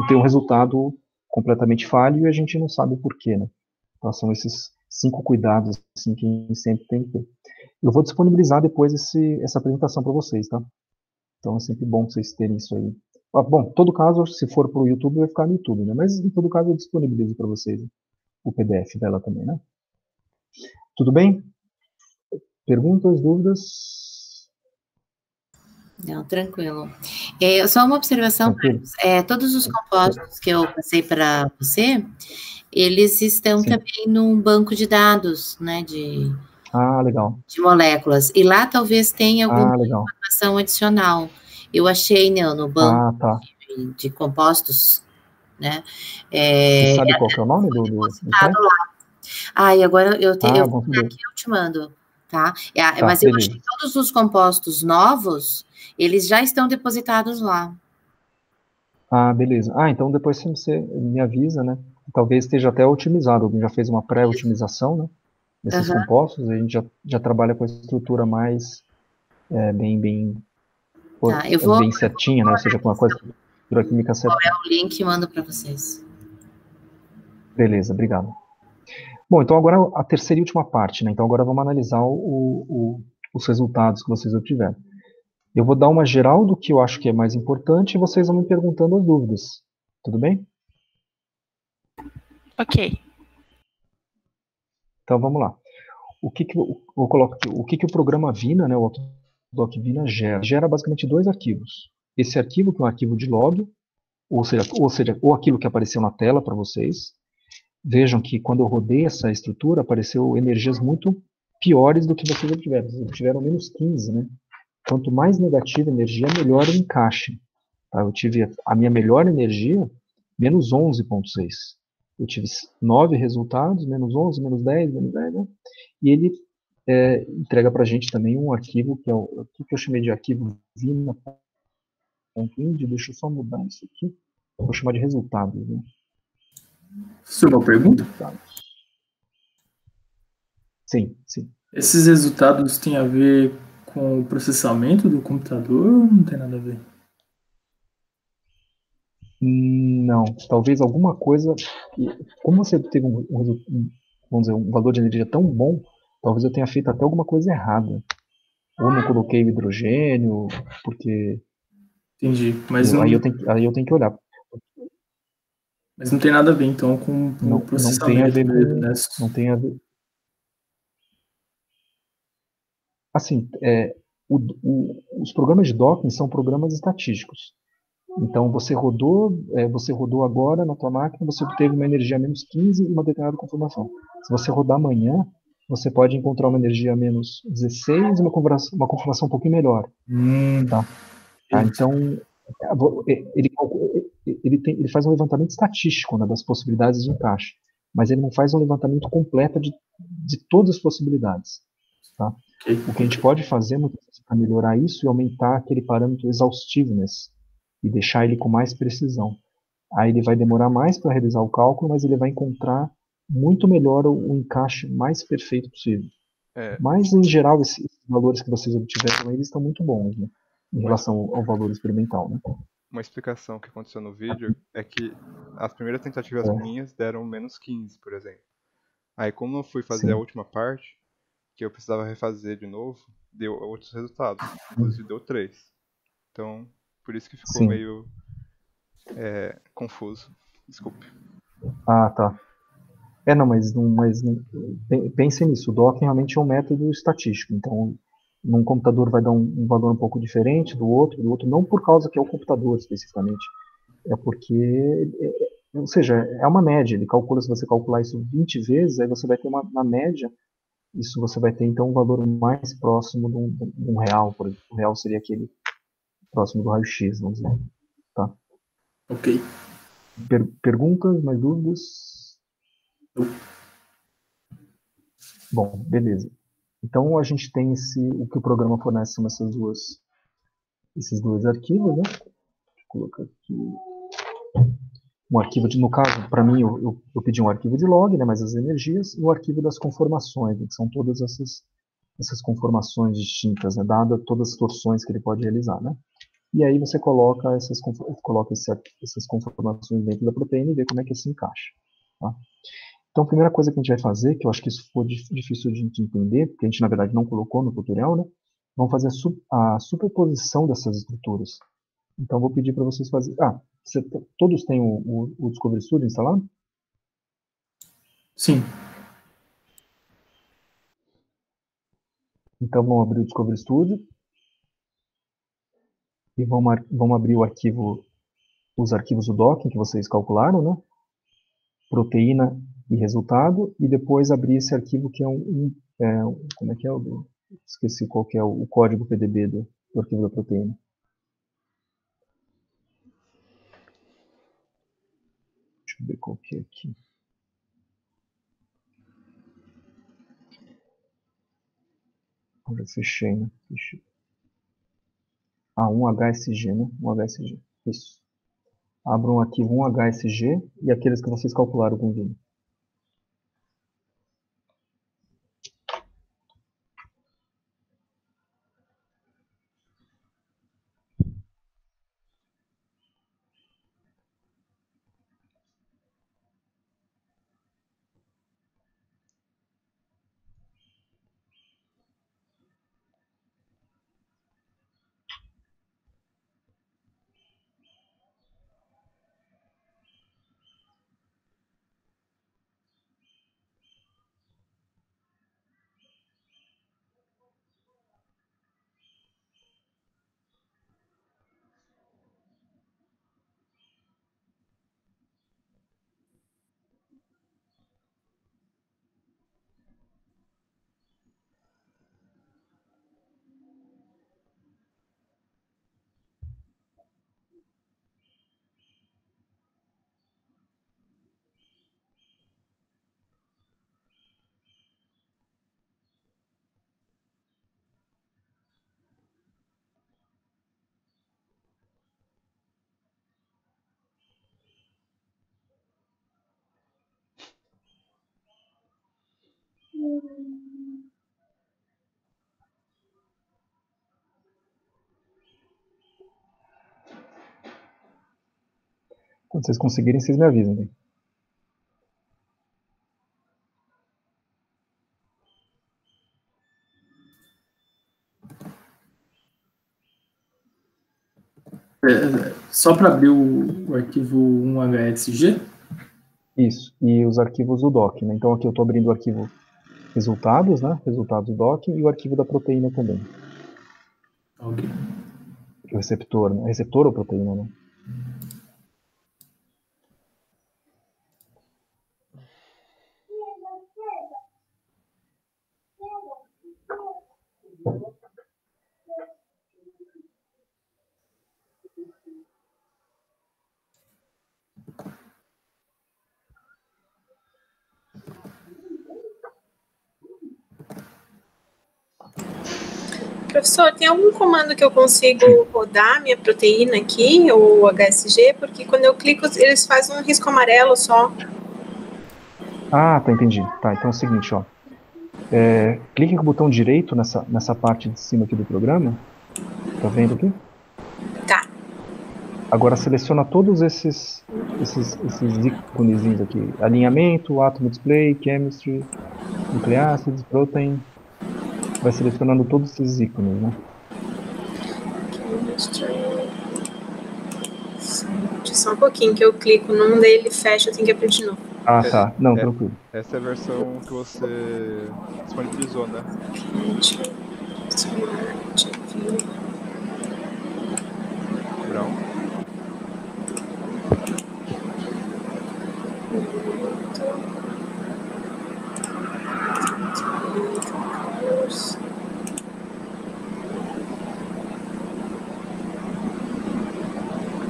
ter um resultado completamente falho e a gente não sabe o porquê, né? Então são esses 5 cuidados assim, que a gente sempre tem que ter. Eu vou disponibilizar depois essa apresentação para vocês, tá? Então é sempre bom vocês terem isso aí. Bom, em todo caso, se for para o YouTube, vai ficar no YouTube, né? Mas em todo caso eu disponibilizo para vocês o PDF dela também, né? Tudo bem? Perguntas, dúvidas? Não, tranquilo. Só uma observação, Marcos. Todos os compostos que eu passei para você, eles estão também num banco de dados, né, legal. De moléculas. E lá talvez tenha alguma informação adicional. Eu achei no banco de compostos, né? Você sabe qual que é o nome do lá. E agora eu te mando, tá? Mas eu achei que todos os compostos novos, eles já estão depositados lá. Beleza. Então depois você me avisa, né? Talvez esteja até otimizado. Alguém já fez uma pré-otimização, né? Desses compostos. A gente já trabalha com a estrutura mais bem certinha, né? Ou seja, com a estrutura química certa. Qual é o link? Mando para vocês. Beleza, obrigado. Bom, então agora a terceira e última parte, né? Então agora vamos analisar os resultados que vocês obtiveram. Eu vou dar uma geral do que eu acho que é mais importante e vocês vão me perguntando as dúvidas. Tudo bem? Ok. Então vamos lá. O que o programa Vina, né, o Autodock Vina gera? Gera basicamente 2 arquivos. Esse arquivo que é um arquivo de log, ou seja, ou aquilo que apareceu na tela para vocês, vejam que quando eu rodei essa estrutura, apareceu energias muito piores do que vocês obtiveram. Vocês obtiveram menos 15, né? Quanto mais negativa a energia, melhor o encaixe. Tá? Eu tive a minha melhor energia, menos 11,6. Eu tive 9 resultados, menos 11, menos 10, menos 10, né? E ele entrega para a gente também um arquivo, que é o que eu chamei de arquivo vina.ind. Deixa eu só mudar isso aqui. Vou chamar de resultados. Né? Sua pergunta? Sim, sim. Esses resultados têm a ver com o processamento do computador ou não tem nada a ver? Não, talvez alguma coisa. Como você teve vamos dizer, um valor de energia tão bom, talvez eu tenha feito até alguma coisa errada. Ou não coloquei o hidrogênio, porque. Entendi, mas aí eu tenho que olhar. Mas não tem nada a ver, então, com o Não tem a processamento ver dele, né? Não tem a ver. Assim, os programas de docking são programas estatísticos. Então, você rodou agora na tua máquina, você obteve uma energia menos 15 e uma determinada conformação. Se você rodar amanhã, você pode encontrar uma energia menos 16 e uma conformação um pouquinho melhor. Tá? Então, ele faz um levantamento estatístico, né, das possibilidades de encaixe, mas ele não faz um levantamento completo de todas as possibilidades. Tá? O que a gente pode fazer para melhorar isso é aumentar aquele parâmetro exhaustiveness e deixar ele com mais precisão. Aí ele vai demorar mais para realizar o cálculo, mas ele vai encontrar muito melhor o encaixe mais perfeito possível. Mas, em geral, esses valores que vocês obtiveram, eles estão muito bons, né, em relação ao valor experimental. Né? Uma explicação que aconteceu no vídeo é que as primeiras tentativas minhas deram menos 15, por exemplo. Aí, como eu fui fazer a última parte, que eu precisava refazer de novo, deu outros resultados. Inclusive deu 3. Então, por isso que ficou meio confuso. Desculpe. Ah, tá. Não, mas pensem nisso. O docking realmente é um método estatístico. Então, num computador vai dar um valor um pouco diferente do outro, não por causa que é o computador especificamente. É porque, ou seja, é uma média. Ele calcula, se você calcular isso 20 vezes, aí você vai ter uma média. Isso você vai ter, então, um valor mais próximo de um real. Por exemplo, o real seria aquele próximo do raio-x, vamos dizer. Tá? Ok. Perguntas, mais dúvidas? Bom, beleza. Então a gente tem o que o programa fornece são esses dois arquivos, né? Deixa eu colocar aqui um arquivo no caso, para mim, eu pedi um arquivo de log, né, mais as energias, e o arquivo das conformações, né, que são todas essas conformações distintas, né, dada todas as torções que ele pode realizar, né? E aí você coloca essas conformações dentro da proteína e vê como é que isso encaixa. Tá? Então, a primeira coisa que a gente vai fazer, que eu acho que isso foi difícil de entender, porque a gente, na verdade, não colocou no tutorial, né? Vamos fazer a superposição dessas estruturas. Então, vou pedir para vocês fazerem... todos têm o Discovery Studio instalado? Sim. Então, vamos abrir o Discovery Studio. E vamos abrir os arquivos do docking que vocês calcularam, né? Proteína e resultado, e depois abrir esse arquivo que é como é que é esqueci qual que é o código PDB do arquivo da proteína. Deixa eu ver qual que é aqui. Eu já fechei, né? Fechei. 1HSG, né? 1HSG. Isso. Abram um arquivo 1HSG e aqueles que vocês calcularam com o Vim. Quando vocês conseguirem, vocês me avisam. Né? Só para abrir o arquivo 1HSG? Isso, e os arquivos do doc, né? Então aqui eu estou abrindo o arquivo resultados, né? Resultados do doc e o arquivo da proteína também. Ok. O receptor, né? Receptor ou proteína, né? Professor, tem algum comando que eu consigo rodar minha proteína aqui, ou HSG? Porque quando eu clico, eles fazem um risco amarelo só. Ah, tá, entendi. Tá, então é o seguinte, ó. Clique com o botão direito nessa parte de cima aqui do programa. Tá vendo aqui? Tá. Agora seleciona todos esses íconezinhos aqui. Alinhamento, átomo display, chemistry, nucleácidos, protein. Vai selecionando todos esses ícones, né? Só um pouquinho que eu clico num dele, fecha, eu tenho que abrir de novo. Ah, tá. Não, tranquilo. Essa é a versão que você disponibilizou, né? Brown.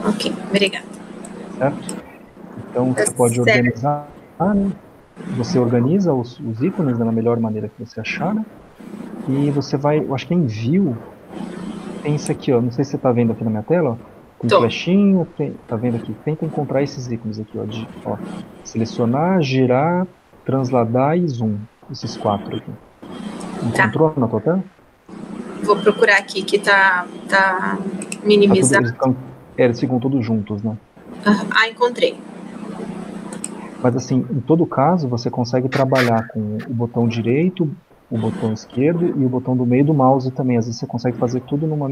Ok, obrigada. Certo? Então você pode organizar, né? Você organiza os ícones da melhor maneira que você achar, né? E você vai, eu acho que em View, tem isso aqui, ó. Não sei se você está vendo aqui na minha tela, ó. Tem flechinha, tá vendo aqui? Tenta encontrar esses ícones aqui, ó. Selecionar, girar, transladar e zoom. Esses 4 aqui. Encontrou na tua tela? Vou procurar aqui que tá minimizado. Eles ficam todos juntos, né? Ah, encontrei. Mas assim, em todo caso, você consegue trabalhar com o botão direito, o botão esquerdo e o botão do meio do mouse também. Às vezes você consegue fazer tudo numa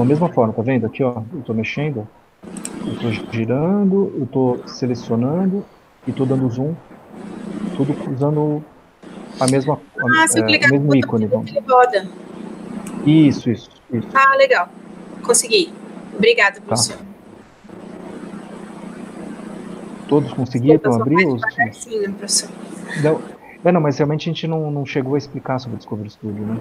mesma forma, tá vendo? Aqui, ó, eu tô mexendo, eu tô girando, eu tô selecionando e tô dando zoom, tudo usando o mesmo ícone. Ele roda. Isso. Ah, legal. Consegui. Obrigada, professor. Tá. Todos conseguiram abrir os... Sim, professor. Não, mas realmente a gente não chegou a explicar sobre o Discovery Studio, né?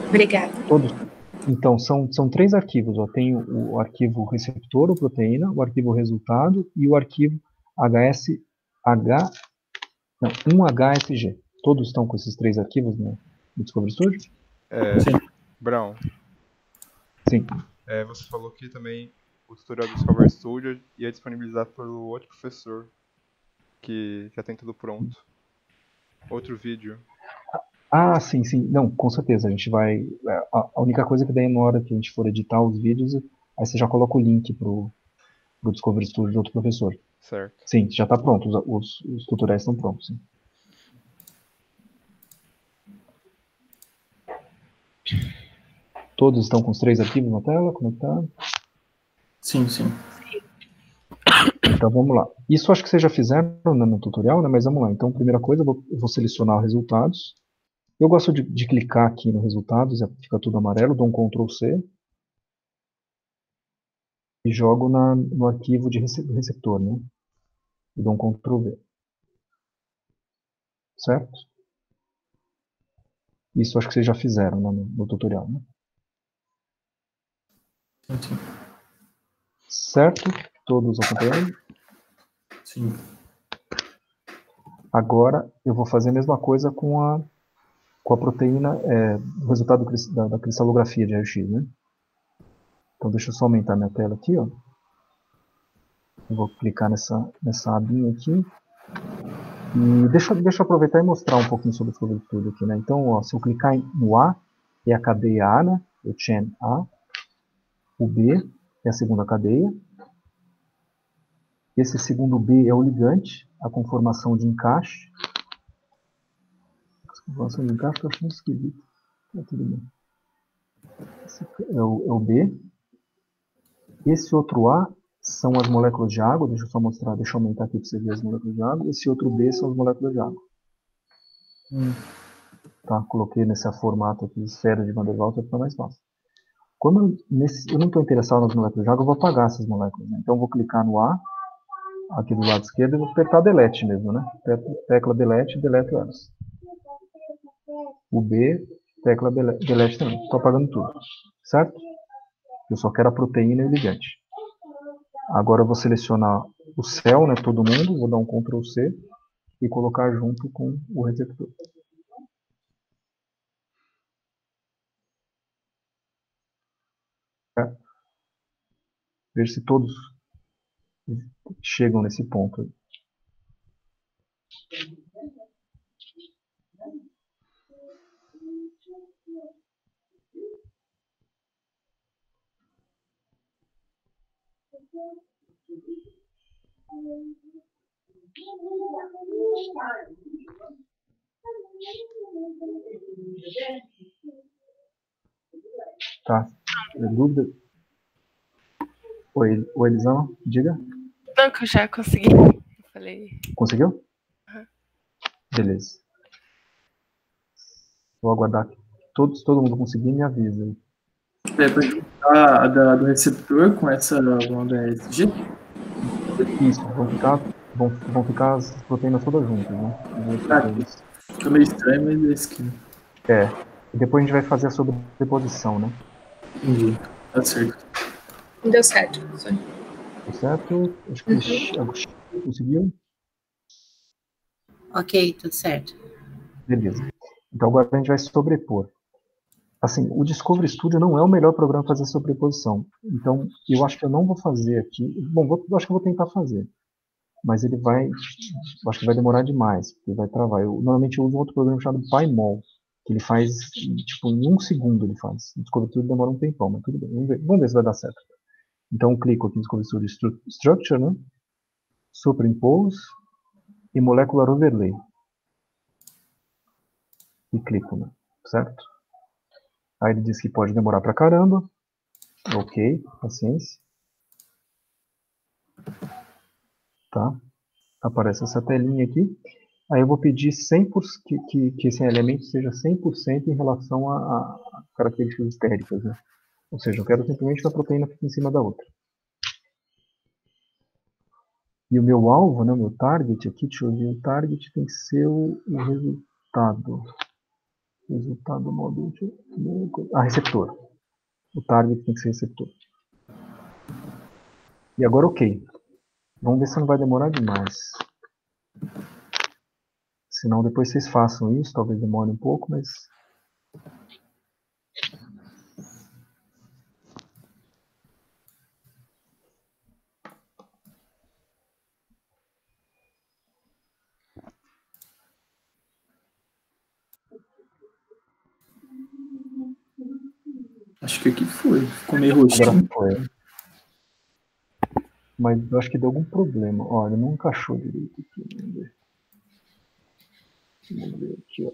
Obrigada. Todos. Então, são 3 arquivos. Ó. Tem o arquivo receptor ou proteína, o arquivo resultado e o arquivo 1HSG. Todos estão com esses 3 arquivos no Discovery Studio? Sim. Brown. Sim. Você falou que também o tutorial do Discovery Studio ia disponibilizar pelo outro professor, que já tem tudo pronto. Outro vídeo. Ah, sim. Não, com certeza. A gente vai... A única coisa que daí na hora que a gente for editar os vídeos, aí você já coloca o link pro Discovery Studio do outro professor. Certo. Sim, já está pronto. Os tutoriais estão prontos, sim. Todos estão com os 3 arquivos na tela, conectados? Sim. Então vamos lá. Isso acho que vocês já fizeram no tutorial, né? Mas vamos lá. Então, primeira coisa, eu vou selecionar os resultados. Eu gosto de clicar aqui no resultados, fica tudo amarelo, dou um Ctrl C e jogo no arquivo de receptor, né? E dou um Ctrl V. Certo? Isso acho que vocês já fizeram no tutorial, né? Sim. Certo? Todos acompanhando? Sim. Agora eu vou fazer a mesma coisa com a proteína, o resultado da cristalografia de raio-x, né? Então deixa eu só aumentar minha tela aqui, ó. Eu vou clicar nessa abinha aqui. E deixa eu aproveitar e mostrar um pouquinho sobre o Discovery Studio aqui, né? Então, ó, se eu clicar no A, é a cadeia A, né? O chain A. O B é a segunda cadeia. Esse segundo B é o ligante, a conformação de encaixe. A conformação de encaixe eu acho muito esquisito. Tá tudo bem. Esse é o B. Esse outro A são as moléculas de água. Deixa eu só mostrar, deixa eu aumentar aqui para você ver as moléculas de água. Esse outro B são as moléculas de água. Tá? Coloquei nesse formato aqui, esfera de Van der Waals, para ficar mais fácil. Quando eu não estou interessado nas moléculas de água, eu vou apagar essas moléculas. Né? Então eu vou clicar no A, aqui do lado esquerdo, e vou apertar Delete mesmo, né? Tecla Delete, delete elas. O B, tecla Delete também. Estou apagando tudo, certo? Eu só quero a proteína e o ligante. Agora eu vou selecionar o céu, né, todo mundo, vou dar um Ctrl C e colocar junto com o receptor. Certo? Veja se todos chegam nesse ponto aí. Tá. Dúvida? Oi, Elisão, diga. Não, que eu já consegui. Eu falei. Conseguiu? Uhum. Beleza. Vou aguardar que todo mundo conseguir, me avisa aí. Para juntar a do receptor com essa HSG? Isso, vão ficar as proteínas todas juntas, né? Fica meio estranho, mas é isso aqui. E depois a gente vai fazer a sobreposição, né? Entendi. Tá certo. Deu certo. Tá certo? Acho que conseguiu. Ok, tudo certo. Beleza. Então agora a gente vai sobrepor. Assim, o Discovery Studio não é o melhor programa para fazer sobreposição. Então, eu acho que eu não vou fazer aqui. Bom, acho que eu vou tentar fazer. Mas ele vai. Eu acho que vai demorar demais, porque vai travar. Normalmente eu uso um outro programa chamado PyMol, que ele faz, tipo, em 1 segundo ele faz. O Discovery Studio demora um tempão, mas tudo bem. Vamos ver se vai dar certo. Então, eu clico aqui no Discovery Studio Structure, né? Superimpose e Molecular Overlay. E clico, né? Certo? Aí ele diz que pode demorar pra caramba. Ok, paciência. Tá? Aparece essa telinha aqui. Aí eu vou pedir 100%, que esse elemento seja 100% em relação a características estéricas. Né? Ou seja, eu quero simplesmente que a proteína fique em cima da outra. E o meu alvo, né, o meu target aqui, deixa eu ver, o target tem que ser o resultado. Resultado módulo. Receptor. O target tem que ser receptor. E agora, ok. Vamos ver se não vai demorar demais. Senão depois vocês façam isso, talvez demore um pouco, mas... Acho que aqui foi. Ficou meio roxinho. Agora foi. Mas eu acho que deu algum problema. Olha, não encaixou direito aqui. Vamos ver. Vamos ver aqui, ó.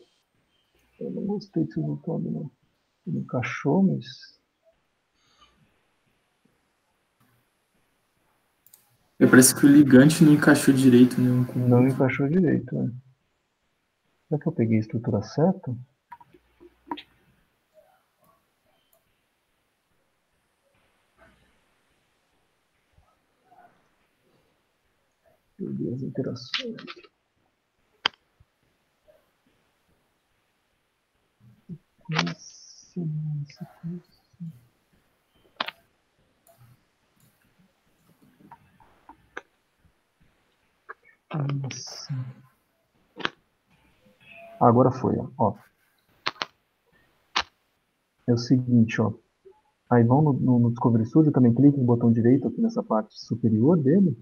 Eu não gostei desse resultado, não. Ele encaixou, mas... Parece que o ligante não encaixou direito, né? Não encaixou direito, né? Será que eu peguei a estrutura certa? Peguei as interações. Agora foi, ó. É o seguinte, ó. Aí vão no Discovery Studio, também clique no botão direito aqui nessa parte superior dele.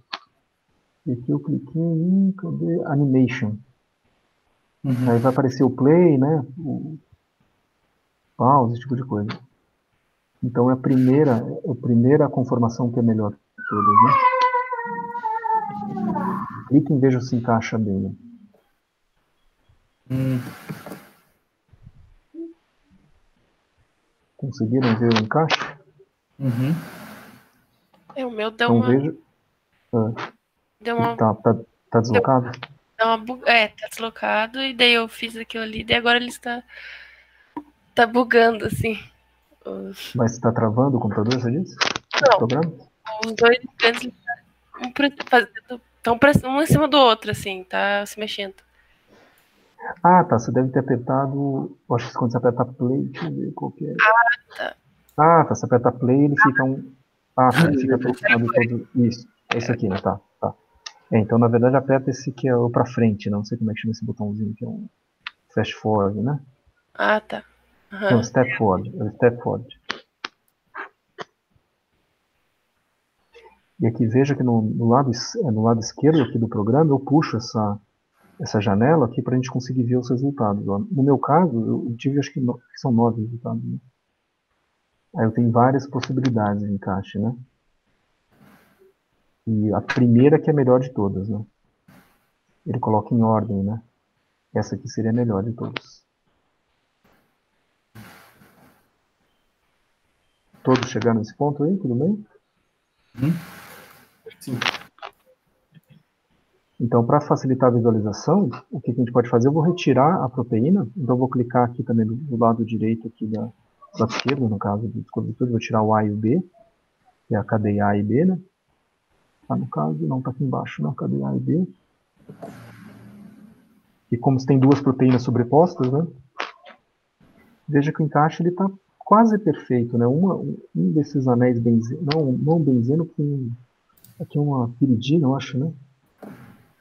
E aqui eu cliquei em, cadê? Animation. Uhum. Aí vai aparecer o play, né? O pause, esse tipo de coisa. Então é a primeira conformação que é melhor de todas, né? Clique e veja se encaixa bem. Conseguiram ver o encaixe? Uhum. O meu deu Então uma. veja. Deu uma. Tá deslocado? Tá deslocado, e daí eu fiz aquilo ali, e agora ele está. Tá bugando, assim. Mas está travando o computador, você disse? Não. O programa? Os dois grandes estão um em cima do outro, assim, tá se mexendo. Ah, tá. Você deve ter apertado. Eu acho que quando você aperta play, deixa eu ver qual que é. Tá. Ah, tá. Você aperta play, ele fica um. Ah, tá. Ele fica trocando todo. Isso. É isso aqui, né? Tá. Então, na verdade, aperta esse que é o pra frente. Não sei como é que chama esse botãozinho, que é um fast forward, né? Ah, tá. Não, step forward. É o step forward. E aqui veja que no lado esquerdo aqui do programa eu puxo essa janela aqui para a gente conseguir ver os resultados. Ó. No meu caso, eu tive acho que são 9 resultados. Né? Aí eu tenho várias possibilidades de encaixe, né? E a primeira que é a melhor de todas, né? Ele coloca em ordem, né? Essa aqui seria a melhor de todas. Todos chegaram nesse ponto aí? Tudo bem? Sim. Então, para facilitar a visualização, o que a gente pode fazer? Eu vou retirar a proteína. Então, eu vou clicar aqui também do lado direito aqui do lado esquerdo, no caso do descobertor, vou tirar o A e o B, que é a cadeia A e B, né? Tá no caso, não está aqui embaixo, não, cadeia A e B. E como tem duas proteínas sobrepostas, né? Veja que o encaixe ele está quase perfeito, né? Um desses anéis benzeno, não benzeno, porque aqui é uma piridina, eu acho, né?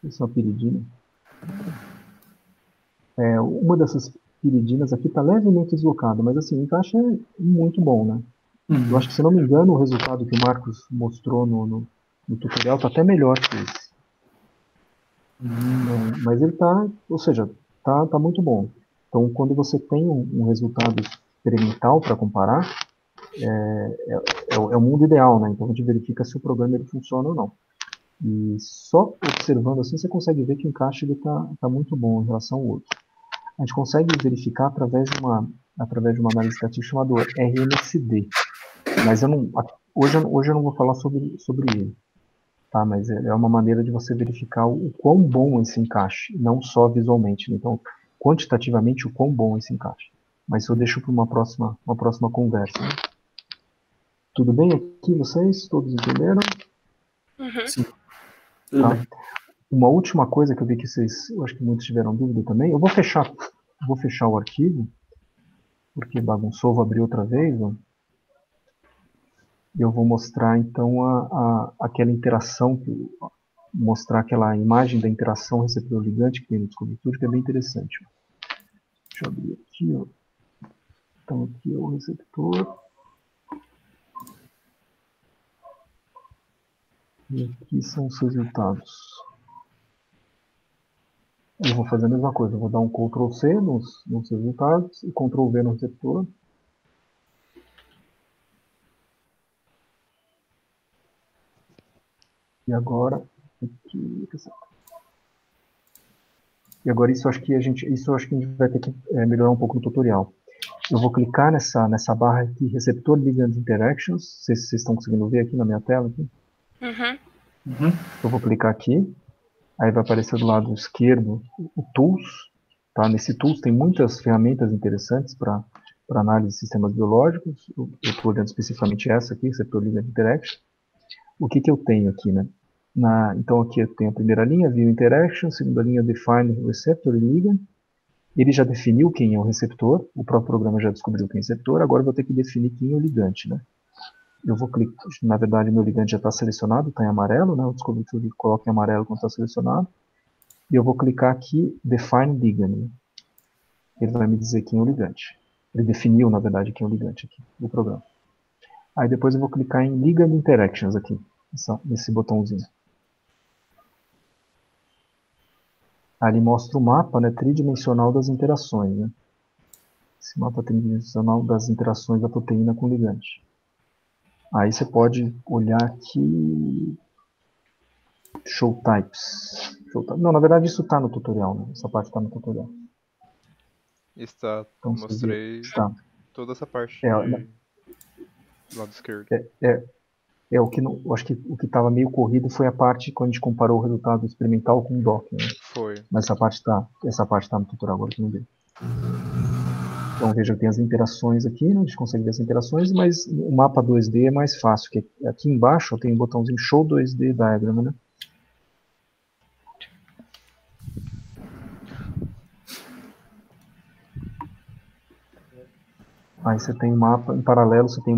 Isso é uma piridina. Uma dessas piridinas aqui está levemente deslocada, mas assim, o encaixe é muito bom, né? Eu acho que, se não me engano, o resultado que o Marcos mostrou no tutorial está até melhor que esse. Mas ele está, ou seja, tá muito bom. Então, quando você tem um resultado experimental para comparar, é o mundo ideal, né? Então a gente verifica se o programa ele funciona ou não. E só observando assim você consegue ver que o encaixe ele tá muito bom em relação ao outro. A gente consegue verificar através de uma análise estatística chamada RMSD. Mas hoje eu não vou falar sobre ele. Tá? Mas é uma maneira de você verificar o quão bom esse encaixe, não só visualmente. Né? Então, quantitativamente, o quão bom esse encaixe. Mas eu deixo para uma próxima conversa. Né? Tudo bem aqui, vocês? Todos entenderam? Uhum. Sim. Tá. Uma última coisa que eu vi que vocês, eu acho que muitos tiveram dúvida também. Eu vou fechar o arquivo, porque bagunçou, vou abrir outra vez. Ó. E eu vou mostrar então aquela interação, mostrar aquela imagem da interação receptor-ligante que tem no descobertor, que é bem interessante. Ó. Deixa eu abrir aqui. Ó. Então aqui é o receptor. E aqui são os resultados. Eu vou fazer a mesma coisa, eu vou dar um Ctrl C nos resultados e Ctrl V no receptor. E agora aqui, e agora isso eu acho que a gente vai ter que melhorar um pouco no tutorial. Eu vou clicar nessa barra aqui, receptor ligand interactions. Vocês estão conseguindo ver aqui na minha tela? Aqui? Eu vou clicar aqui. Aí vai aparecer do lado esquerdo o Tools. Tá? Nesse Tools tem muitas ferramentas interessantes para análise de sistemas biológicos. Eu estou olhando especificamente essa aqui, receptor ligand interaction. O que eu tenho aqui, né? Então aqui eu tenho a primeira linha, View Interaction, segunda linha, Define Receptor Ligand. Ele já definiu quem é o receptor, o próprio programa já descobriu quem é o receptor, agora eu vou ter que definir quem é o ligante, né? Eu vou clicar, na verdade meu ligante já está selecionado, está em amarelo, né? Eu descobri que ele coloca em amarelo quando está selecionado. E eu vou clicar aqui, Define Ligand. Né? Ele vai me dizer quem é o ligante. Ele definiu, na verdade, quem é o ligante aqui do programa. Aí depois eu vou clicar em Ligand Interactions aqui, nesse botãozinho. Ali mostra o mapa, né, tridimensional das interações, né? Esse mapa tridimensional das interações da proteína com ligante. Aí você pode olhar aqui, show types. Não, na verdade isso está no tutorial, né? Essa parte está no tutorial. Está, Então, mostrei toda essa parte do lado esquerdo. O que não, acho que o que estava meio corrido foi a parte quando a gente comparou o resultado experimental com o doc, né? Foi. Mas essa parte tá no tutorial agora que não deu. Então veja que tem as interações aqui, né? A gente consegue ver as interações, mas o mapa 2D é mais fácil, que aqui embaixo tem um botãozinho Show 2D Diagram, né? Aí você tem um mapa, em paralelo você tem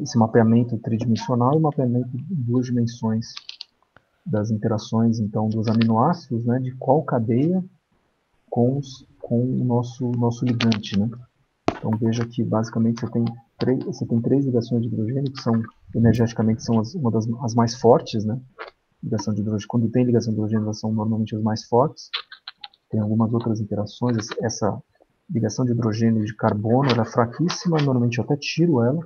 esse mapeamento tridimensional e mapeamento em 2 dimensões das interações, então, dos aminoácidos, né, de qual cadeia com o nosso ligante, né? Então veja que basicamente você tem 3 ligações de hidrogênio que são energeticamente são as mais fortes, né? Ligação de hidrogênio, quando tem ligação de hidrogênio, elas são normalmente as mais fortes. Tem algumas outras interações, essa ligação de hidrogênio de carbono, ela é fraquíssima, normalmente eu até tiro ela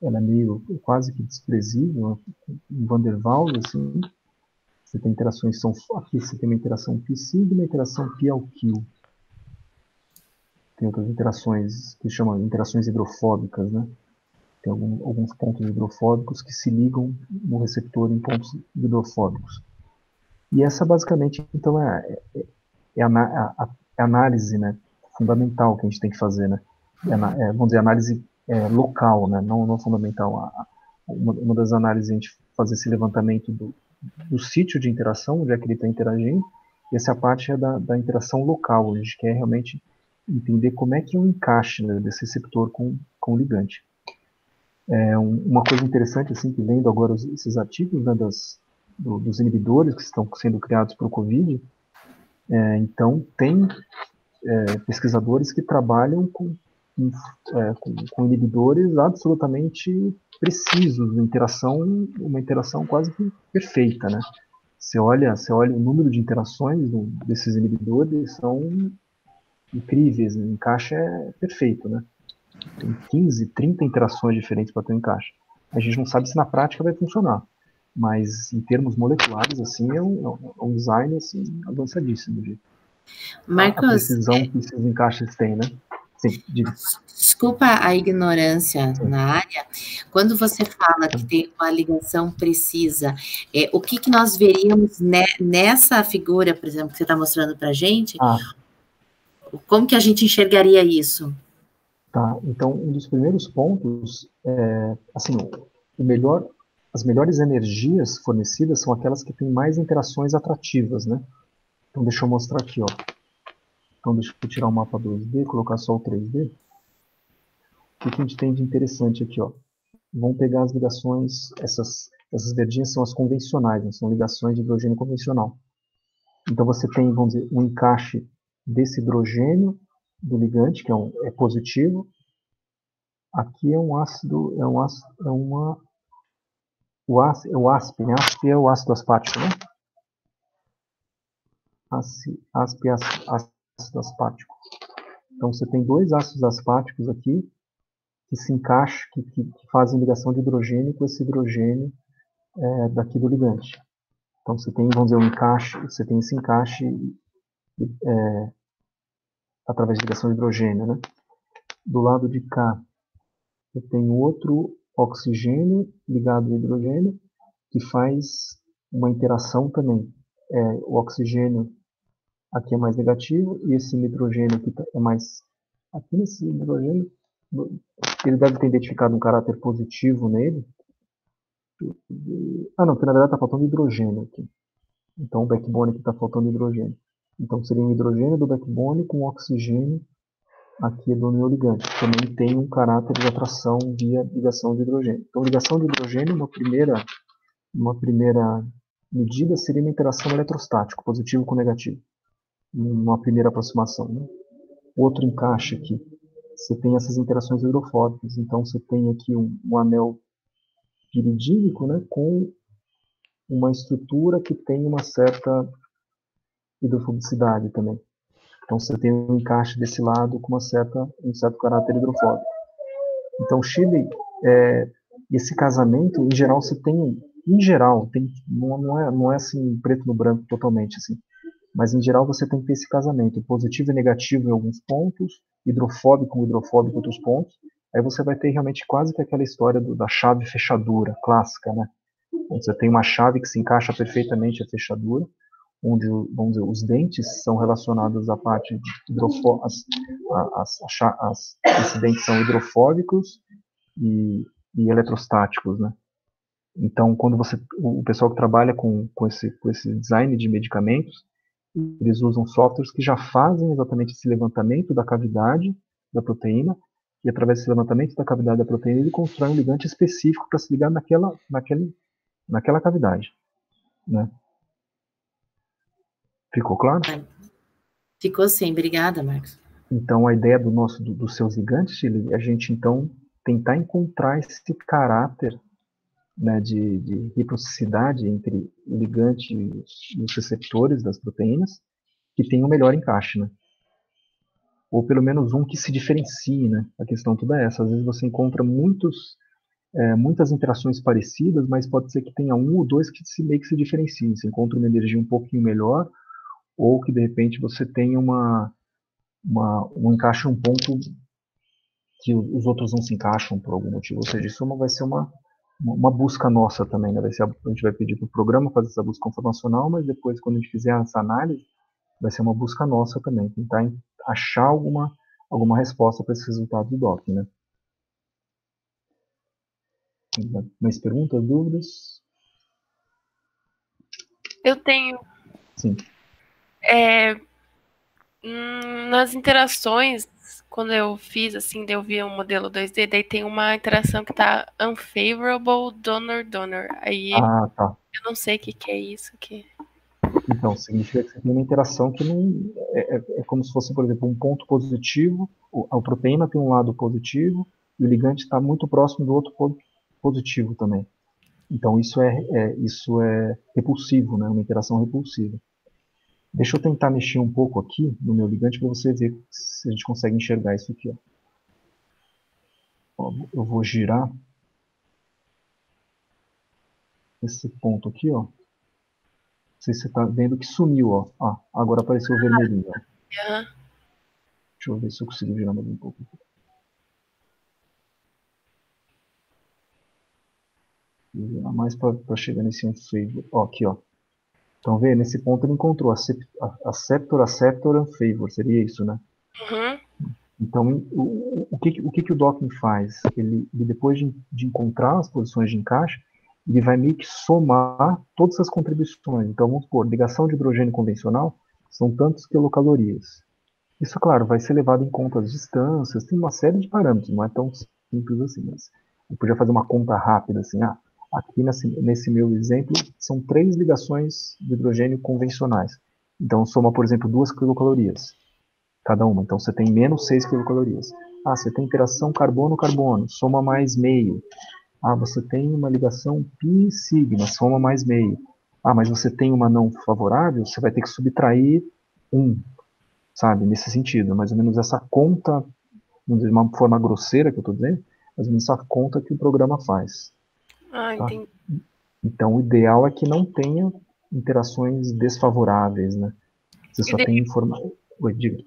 é meio quase que desprezível, um Van der Waals, assim. Você tem interações, aqui você tem uma interação π-sig e uma interação π-alquil. Tem outras interações que chamam interações hidrofóbicas, né? Tem alguns pontos hidrofóbicos que se ligam no receptor em pontos hidrofóbicos. E essa basicamente, então, é a análise, né, fundamental que a gente tem que fazer, né? Vamos dizer, análise local, né? Não fundamental. Uma das análises é a gente fazer esse levantamento do sítio de interação, onde é que ele está interagindo, e essa parte é da interação local, a gente quer realmente entender como é que é o encaixe, né, desse receptor com o ligante. Uma coisa interessante, assim, que lendo agora esses artigos, né, dos inibidores que estão sendo criados para o COVID, então tem pesquisadores que trabalham com inibidores absolutamente precisos, uma interação quase que perfeita, né? Você olha o número de interações desses inibidores, são incríveis, né? O encaixe é perfeito, né? Tem 15, 30 interações diferentes para ter um encaixe. A gente não sabe se na prática vai funcionar, mas em termos moleculares, assim, é um design assim, avançadíssimo. Marcos, a precisão que esses encaixes têm, né? Sim, diga. Desculpa a ignorância na área. Quando você fala que tem uma ligação precisa, o que nós veríamos nessa figura, por exemplo, que você está mostrando para a gente? Como que a gente enxergaria isso? Tá, então um dos primeiros pontos assim, as melhores energias fornecidas são aquelas que têm mais interações atrativas, né? Então deixa eu mostrar aqui, ó. Então deixa eu tirar o mapa 2D, colocar só o 3D. O que a gente tem de interessante aqui, ó? Vamos pegar as ligações, essas verdinhas são as convencionais, né? São ligações de hidrogênio convencional. Então você tem, vamos dizer, um encaixe desse hidrogênio do ligante, que é positivo. Aqui é um ácido, o ASP, né? ASP é o ácido aspartico, né? ASP é ácido aspartico. Então você tem 2 ácidos asparticos aqui que se encaixam, que fazem ligação de hidrogênio com esse hidrogênio daqui do ligante. Então você tem, vamos dizer, você tem esse encaixe através de ligação de hidrogênio, né? Do lado de cá, eu tenho outro oxigênio ligado ao hidrogênio que faz uma interação também. O oxigênio aqui é mais negativo e esse hidrogênio aqui é mais... Aqui nesse hidrogênio, ele deve ter identificado um caráter positivo nele. Não, porque na verdade está faltando hidrogênio aqui. Então o backbone aqui está faltando hidrogênio. Então seria um hidrogênio do backbone com oxigênio aqui do neoligante. Também tem um caráter de atração via ligação de hidrogênio. Então ligação de hidrogênio, uma primeira medida seria uma interação eletrostática, positivo com negativo. Uma primeira aproximação, né? Outro encaixe aqui, você tem essas interações hidrofóbicas. Então você tem aqui um anel piridínico, né, com uma estrutura que tem uma certa hidrofobicidade também. Então você tem um encaixe desse lado com um certo caráter hidrofóbico. Então Chile, esse casamento, em geral, não é assim preto no branco totalmente, assim, mas em geral você tem que ter esse casamento, positivo e negativo em alguns pontos, hidrofóbico em outros pontos, aí você vai ter realmente quase que aquela história da chave fechadura clássica, né? Onde você tem uma chave que se encaixa perfeitamente a fechadura, onde, vamos dizer, os dentes são relacionados à parte de esses dentes são hidrofóbicos e eletrostáticos, né? Então, quando o pessoal que trabalha com esse design de medicamentos, eles usam softwares que já fazem exatamente esse levantamento da cavidade da proteína, e através desse levantamento da cavidade da proteína, ele constrói um ligante específico para se ligar naquela cavidade, né? Ficou claro? Ficou sim, obrigada, Marcos. Então, a ideia dos seus ligantes, é a gente, então, tentar encontrar esse caráter, né, de reciprocidade entre o ligante e os receptores das proteínas, que tem o melhor encaixe, né? Ou pelo menos um que se diferencie, né? A questão toda é essa. Às vezes você encontra muitas interações parecidas, mas pode ser que tenha um ou dois que meio que se diferenciem. Você encontra uma energia um pouquinho melhor, ou que de repente você tenha um encaixe, um ponto que os outros não se encaixam por algum motivo. Ou seja, isso vai ser uma busca nossa também, né? A gente vai pedir para o programa fazer essa busca informacional, mas depois, quando a gente fizer essa análise, vai ser uma busca nossa também, tentar achar alguma resposta para esses resultados do DOC, né? Mais perguntas, dúvidas? Eu tenho. Sim. Nas interações, quando eu fiz, assim, eu vi um modelo 2D, daí tem uma interação que tá unfavorable donor-donor. Aí Tá. eu não sei o que é isso aqui. Então, significa que você tem uma interação que não é como se fosse, por exemplo, um ponto positivo, a proteína tem um lado positivo e o ligante está muito próximo do outro ponto positivo também. Então, isso é repulsivo, né? Uma interação repulsiva. Deixa eu tentar mexer um pouco aqui no meu ligante para você ver se a gente consegue enxergar isso aqui. Ó, eu vou girar esse ponto aqui, ó. Não sei se você está vendo que sumiu, ó. Agora apareceu o vermelhinho. Ó. Uhum. Deixa eu ver se eu consigo girar mais um pouco. Vou girar mais para chegar nesse unfavor. Ó, aqui, ó. Então, vê, nesse ponto ele encontrou acceptor unfavor, seria isso, né? Uhum. Então, o que o docking faz? Ele depois de encontrar as posições de encaixe, ele vai meio que somar todas as contribuições. Então, vamos supor, ligação de hidrogênio convencional são tantos quilocalorias. Isso, claro, vai ser levado em conta as distâncias, tem uma série de parâmetros, não é tão simples assim, mas eu podia fazer uma conta rápida, assim, aqui nesse meu exemplo, são 3 ligações de hidrogênio convencionais. Então, soma, por exemplo, 2 quilocalorias cada uma. Então, você tem menos 6 quilocalorias. Você tem interação carbono-carbono, soma mais meio. Você tem uma ligação pi-sigma, soma mais meio. Mas você tem uma não favorável, você vai ter que subtrair 1, sabe? Nesse sentido, mais ou menos essa conta, vamos dizer, de uma forma grosseira que eu estou dizendo, mais ou menos essa conta que o programa faz. Entendi. Então, o ideal é que não tenha interações desfavoráveis, né? Você só tem informação. Oi, diga.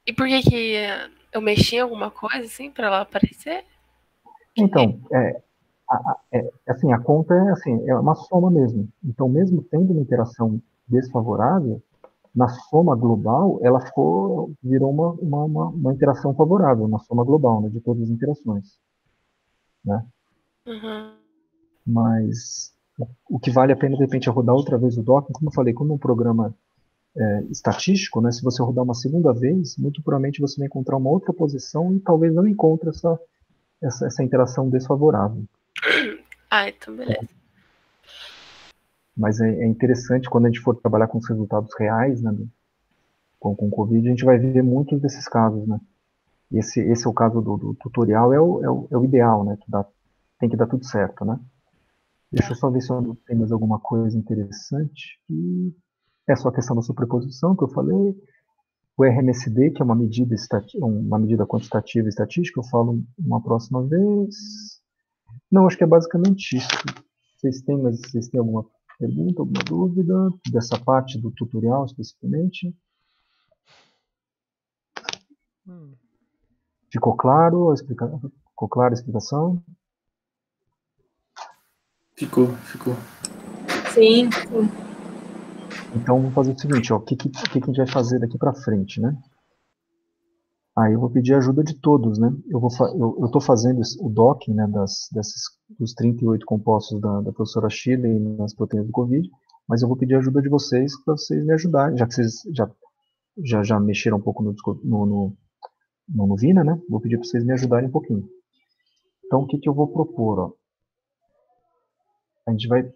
E por que eu mexi em alguma coisa, assim, para ela aparecer? Então, assim, a conta é uma soma mesmo. Então, mesmo tendo uma interação desfavorável, na soma global, ela virou uma interação favorável, uma soma global, né, de todas as interações. Né? Uhum. Mas o que vale a pena, de repente, é rodar outra vez o docking, como eu falei, como um programa estatístico, né, se você rodar uma segunda vez, muito provavelmente você vai encontrar uma outra posição e talvez não encontre essa interação desfavorável. Então beleza. Mas é interessante quando a gente for trabalhar com os resultados reais, né, com o Covid, a gente vai ver muitos desses casos, né. Esse é o caso do tutorial, é o ideal, né, tem que dar tudo certo, né. Deixa eu só ver se tem mais alguma coisa interessante. É só a questão da sobreposição que eu falei. O RMSD, que é uma medida quantitativa e estatística, eu falo uma próxima vez. Não, acho que é basicamente isso. Vocês têm alguma pergunta, alguma dúvida dessa parte do tutorial especificamente? Ficou claro Ficou clara a explicação? Ficou. Sim. Então, vamos fazer o seguinte, ó, o que a gente vai fazer daqui para frente, né? Aí eu vou pedir a ajuda de todos, né? Eu estou fazendo o docking, né, dos 38 compostos da professora Shirley nas proteínas do Covid, mas eu vou pedir a ajuda de vocês para vocês me ajudarem, já que vocês já mexeram um pouco no Vina, né? Vou pedir para vocês me ajudarem um pouquinho. Então, o que eu vou propor, ó? A gente vai...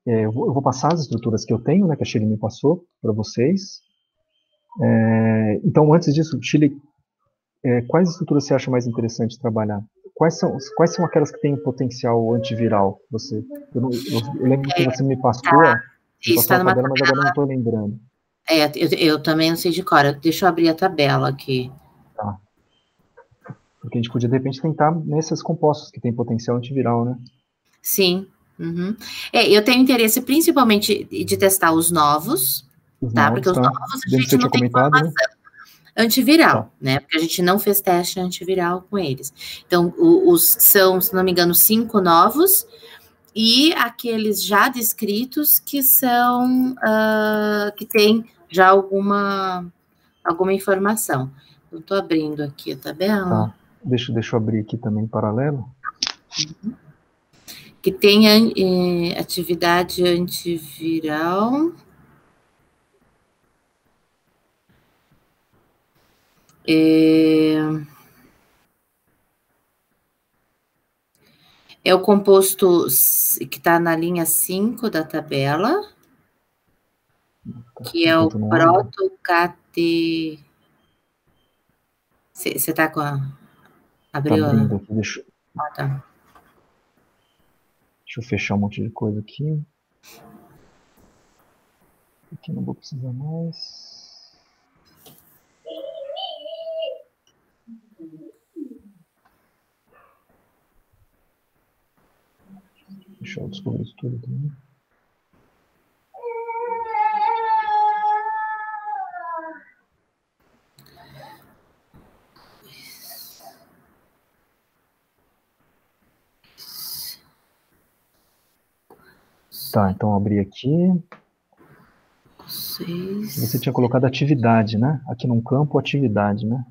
eu vou passar as estruturas que eu tenho, né, que a Shirley me passou, para vocês. Então, antes disso, Shirley, quais estruturas você acha mais interessante trabalhar? Quais são aquelas que têm potencial antiviral? Eu lembro que você me passou a tabela, mas agora não estou lembrando. Eu também não sei de cor. Deixa eu abrir a tabela aqui. Tá. Porque a gente podia, de repente, tentar nesses compostos que têm potencial antiviral, né? Sim. Uhum. Eu tenho interesse principalmente de testar os novos, tá? Porque os novos a gente não tem informação antiviral, né? Porque a gente não fez teste antiviral com eles. Então, são, se não me engano, 5 novos e aqueles já descritos que são, que tem já alguma informação. Eu estou abrindo aqui a tabela. Tá. Deixa eu abrir aqui também em paralelo. Que tem atividade antiviral. É o composto que está na linha 5 da tabela, que é o protocate. Você está com a... Abriu abrindo aqui, tá. Deixa eu fechar um monte de coisa aqui. Aqui não vou precisar mais. Deixa eu descobrir isso tudo também. Tá, então abri aqui. Você tinha colocado atividade, né? Aqui num campo, atividade, né?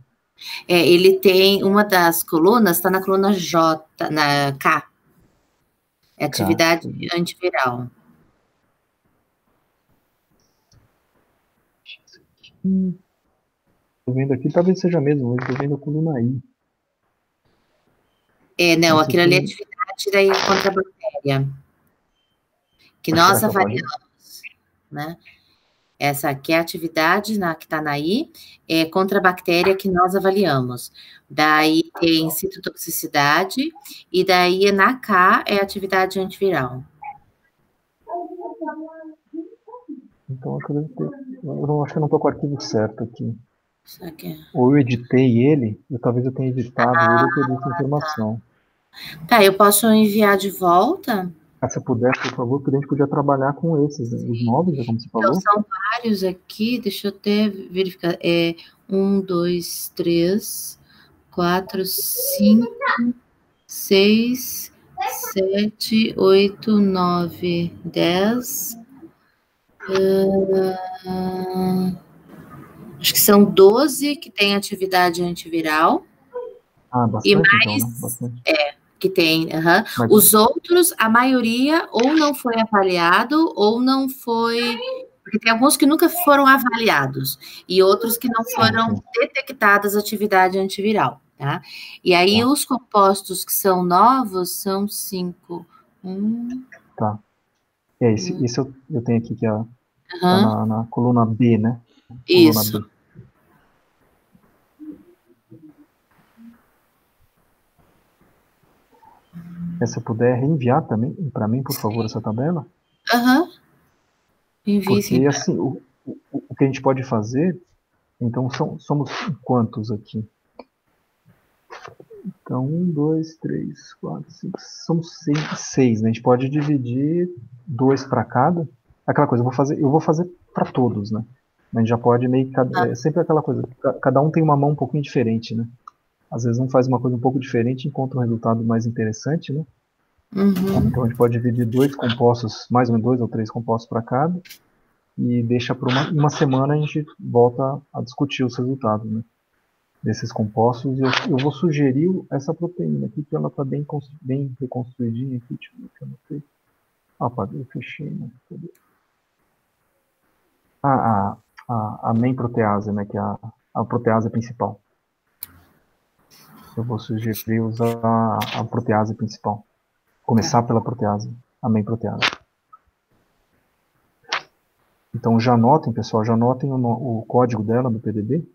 Ele tem uma das colunas, está na coluna J, na K. É atividade antiviral. Estou vendo aqui, talvez seja mesmo, mas estou vendo a coluna I. Não, aquilo ali é atividade daí contra a bactéria. Que nós avaliamos, né? Essa aqui é a atividade que está na I, contra a bactéria que nós avaliamos. Daí tem citotoxicidade, e daí na K é atividade antiviral. Então, eu acho que eu não estou com o arquivo certo aqui. Ou eu editei ele, talvez eu tenha editado ele e perdi essa informação. Tá, eu posso enviar de volta? Se puder, por favor, porque a gente podia trabalhar com esses, os novos, como você falou. Então, são vários aqui, deixa eu até verificar. 1, 2, 3, 4, 5, 6, 7, 8, 9, 10. Acho que são 12 que tem atividade antiviral. Bastante, e mais, então, né? Bastante. Que tem. Os outros, a maioria, ou não foi avaliado, ou não foi... Porque tem alguns que nunca foram avaliados, e outros que não foram detectadas atividade antiviral, tá? E aí, os compostos que são novos são 5. Tá. Esse eu tenho aqui, que é na coluna B, né? Isso. Coluna B. Se puder reenviar também para mim, por favor, essa tabela. Envie, porque, assim, o que a gente pode fazer, então somos quantos aqui? Então, 1, 2, 3, 4, 5, somos 6, né? A gente pode dividir 2 para cada. Aquela coisa, eu vou fazer para todos, né? A gente já pode meio que, é sempre aquela coisa, cada um tem uma mão um pouquinho diferente, né? Às vezes um faz uma coisa um pouco diferente e encontra um resultado mais interessante, né? Uhum. Então a gente pode dividir 2 compostos, mais ou menos 2 ou 3 compostos para cada, e deixa por uma semana a gente volta a discutir os resultados, né? Desses compostos. Eu vou sugerir essa proteína aqui, que ela está bem reconstruidinha aqui, deixa eu ver se eu não sei. Eu fechei, né? A main protease, né, que é a protease principal. Eu vou sugerir usar a protease principal. Começar pela protease, a main protease. Então já anotem, pessoal, o código dela do PDB.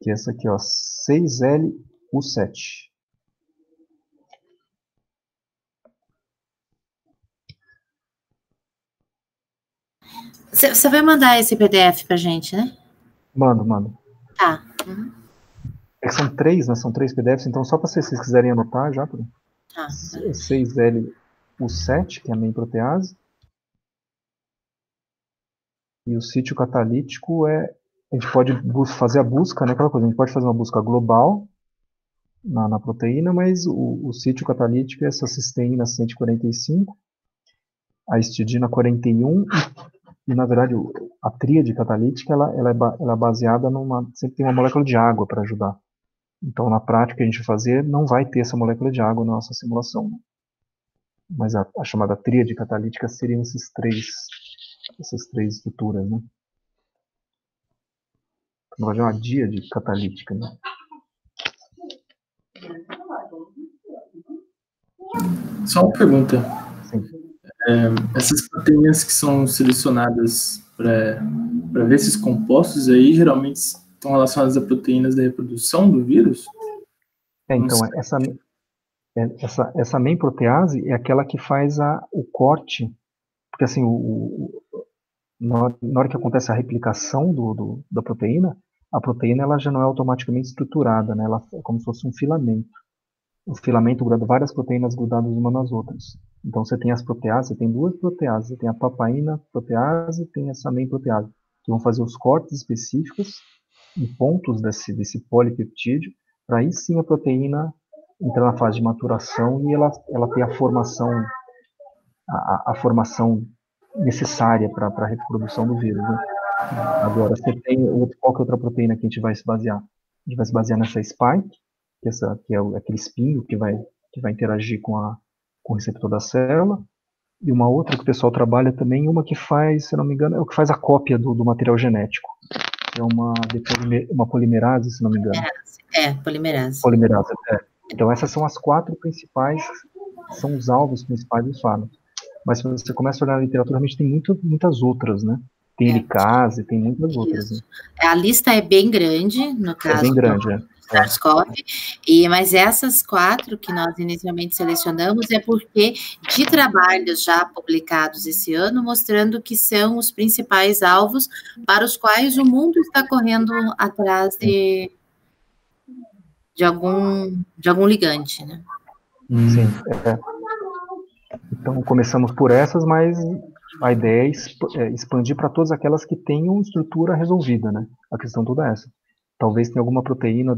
Que é essa aqui, ó, 6LU7. Você vai mandar esse PDF pra gente, né? Mando. Tá. Uhum. É que são 3, né? São 3 PDFs, então só para vocês quiserem anotar já. Tá. 6LU7, que é a main protease. E o sítio catalítico a gente pode fazer a busca, né? Aquela coisa, a gente pode fazer uma busca global na proteína, mas o sítio catalítico é essa cisteína 145, a histidina 41, e na verdade a tríade catalítica ela é baseada sempre tem uma molécula de água para ajudar. Então na prática que a gente vai fazer não vai ter essa molécula de água na nossa simulação, né? Mas a chamada tríade catalítica seriam essas três estruturas, né? Na verdade é uma díade catalítica, né? Só uma pergunta. Sim. Essas proteínas que são selecionadas para ver esses compostos aí, geralmente estão relacionadas a proteínas da reprodução do vírus? Então, essa main protease é aquela que faz o corte, porque assim, na hora que acontece a replicação da proteína, a proteína ela já não é automaticamente estruturada, né? Ela é como se fosse um filamento. O filamento gruda várias proteínas grudadas umas nas outras. Então você tem as proteases, você tem 2 proteases, você tem a papaina protease e tem essa main protease, que vão fazer os cortes específicos em pontos desse polipeptídeo, para aí sim a proteína entrar na fase de maturação e ela ter a formação necessária para a reprodução do vírus, né? Agora, você tem qual que é outra proteína que a gente vai se basear? A gente vai se basear nessa spike, que é aquele espinho que vai interagir com o receptor da célula, e uma outra que o pessoal trabalha também, uma que faz, se não me engano, é o que faz a cópia do material genético. É uma polimerase, se não me engano. Polimerase. Polimerase, Então essas são as 4 principais, são os alvos principais dos fármacos. Mas se você começa a olhar na literatura, realmente tem muitas outras, né? Tem helicase, tem muitas outras. Né? A lista é bem grande, no caso. É bem grande, SARS-CoV, mas essas 4 que nós inicialmente selecionamos é porque de trabalhos já publicados esse ano, mostrando que são os principais alvos para os quais o mundo está correndo atrás de algum ligante, né? Sim, Então começamos por essas, mas a ideia é expandir para todas aquelas que tenham estrutura resolvida, né? A questão toda é essa. Talvez tenha alguma proteína,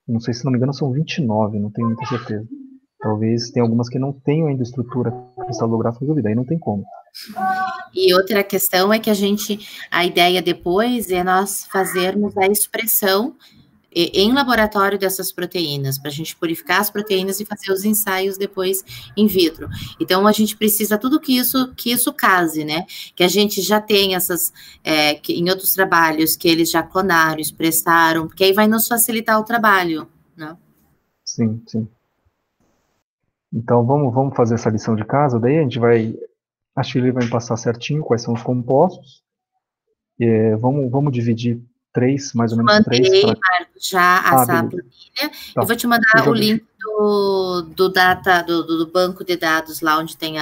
não sei, se não me engano são 29, não tenho muita certeza. Talvez tenha algumas que não tenham ainda estrutura cristalográfica resolvida, aí não tem como. E outra questão é que a ideia depois é nós fazermos a expressão em laboratório dessas proteínas, para a gente purificar as proteínas e fazer os ensaios depois in vitro. Então, a gente precisa tudo que isso case, né? Que a gente já tem que em outros trabalhos que eles já clonaram, expressaram, porque aí vai nos facilitar o trabalho, né? Sim. Então, vamos fazer essa lição de casa, daí a Shirley vai me passar certinho quais são os compostos, vamos dividir 3, mais ou menos 3. Mandei, Marcos, já essa planilha. Tá. Eu vou te mandar o link do banco de dados lá onde tem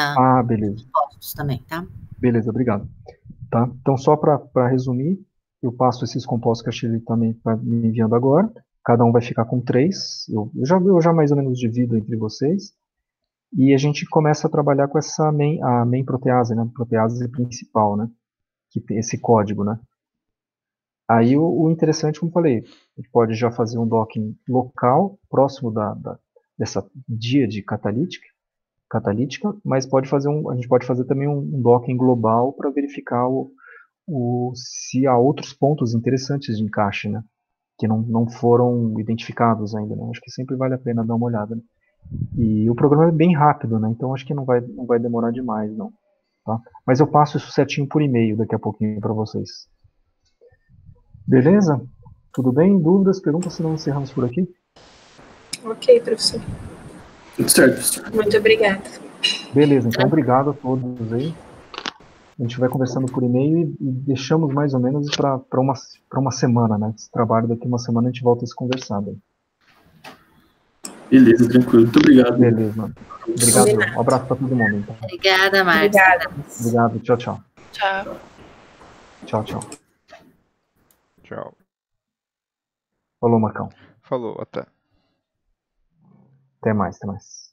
beleza. os compostos também, tá? Beleza, obrigado. Tá? Então, só para resumir, eu passo esses compostos que a Shirley também está me enviando agora. Cada um vai ficar com 3. Eu já mais ou menos divido entre vocês. E a gente começa a trabalhar com essa main protease, né? Protease principal, né? Que tem esse código, né? Aí o interessante, como falei, a gente pode já fazer um docking local, próximo dessa díade catalítica, mas a gente pode fazer também um docking global para verificar se há outros pontos interessantes de encaixe, né? Que não foram identificados ainda, né? Acho que sempre vale a pena dar uma olhada, né? E o programa é bem rápido, né? Então acho que não vai demorar demais, não. Tá? Mas eu passo isso certinho por e-mail daqui a pouquinho para vocês. Beleza? Tudo bem? Dúvidas, perguntas, se não encerramos por aqui? Ok, professor. Tudo certo, professor. Muito obrigada. Beleza, então obrigado a todos aí. A gente vai conversando por e-mail e deixamos mais ou menos para uma semana, né? Esse trabalho daqui uma semana a gente volta a se conversar. Daí. Beleza, tranquilo. Muito obrigado. Beleza, mano. Obrigado. Um abraço para todo mundo. Então. Obrigada, Márcia. Obrigada. Obrigado. Tchau, tchau. Tchau. Tchau, tchau. Tchau. Falou, Marcão. Falou, até. Até mais, até mais.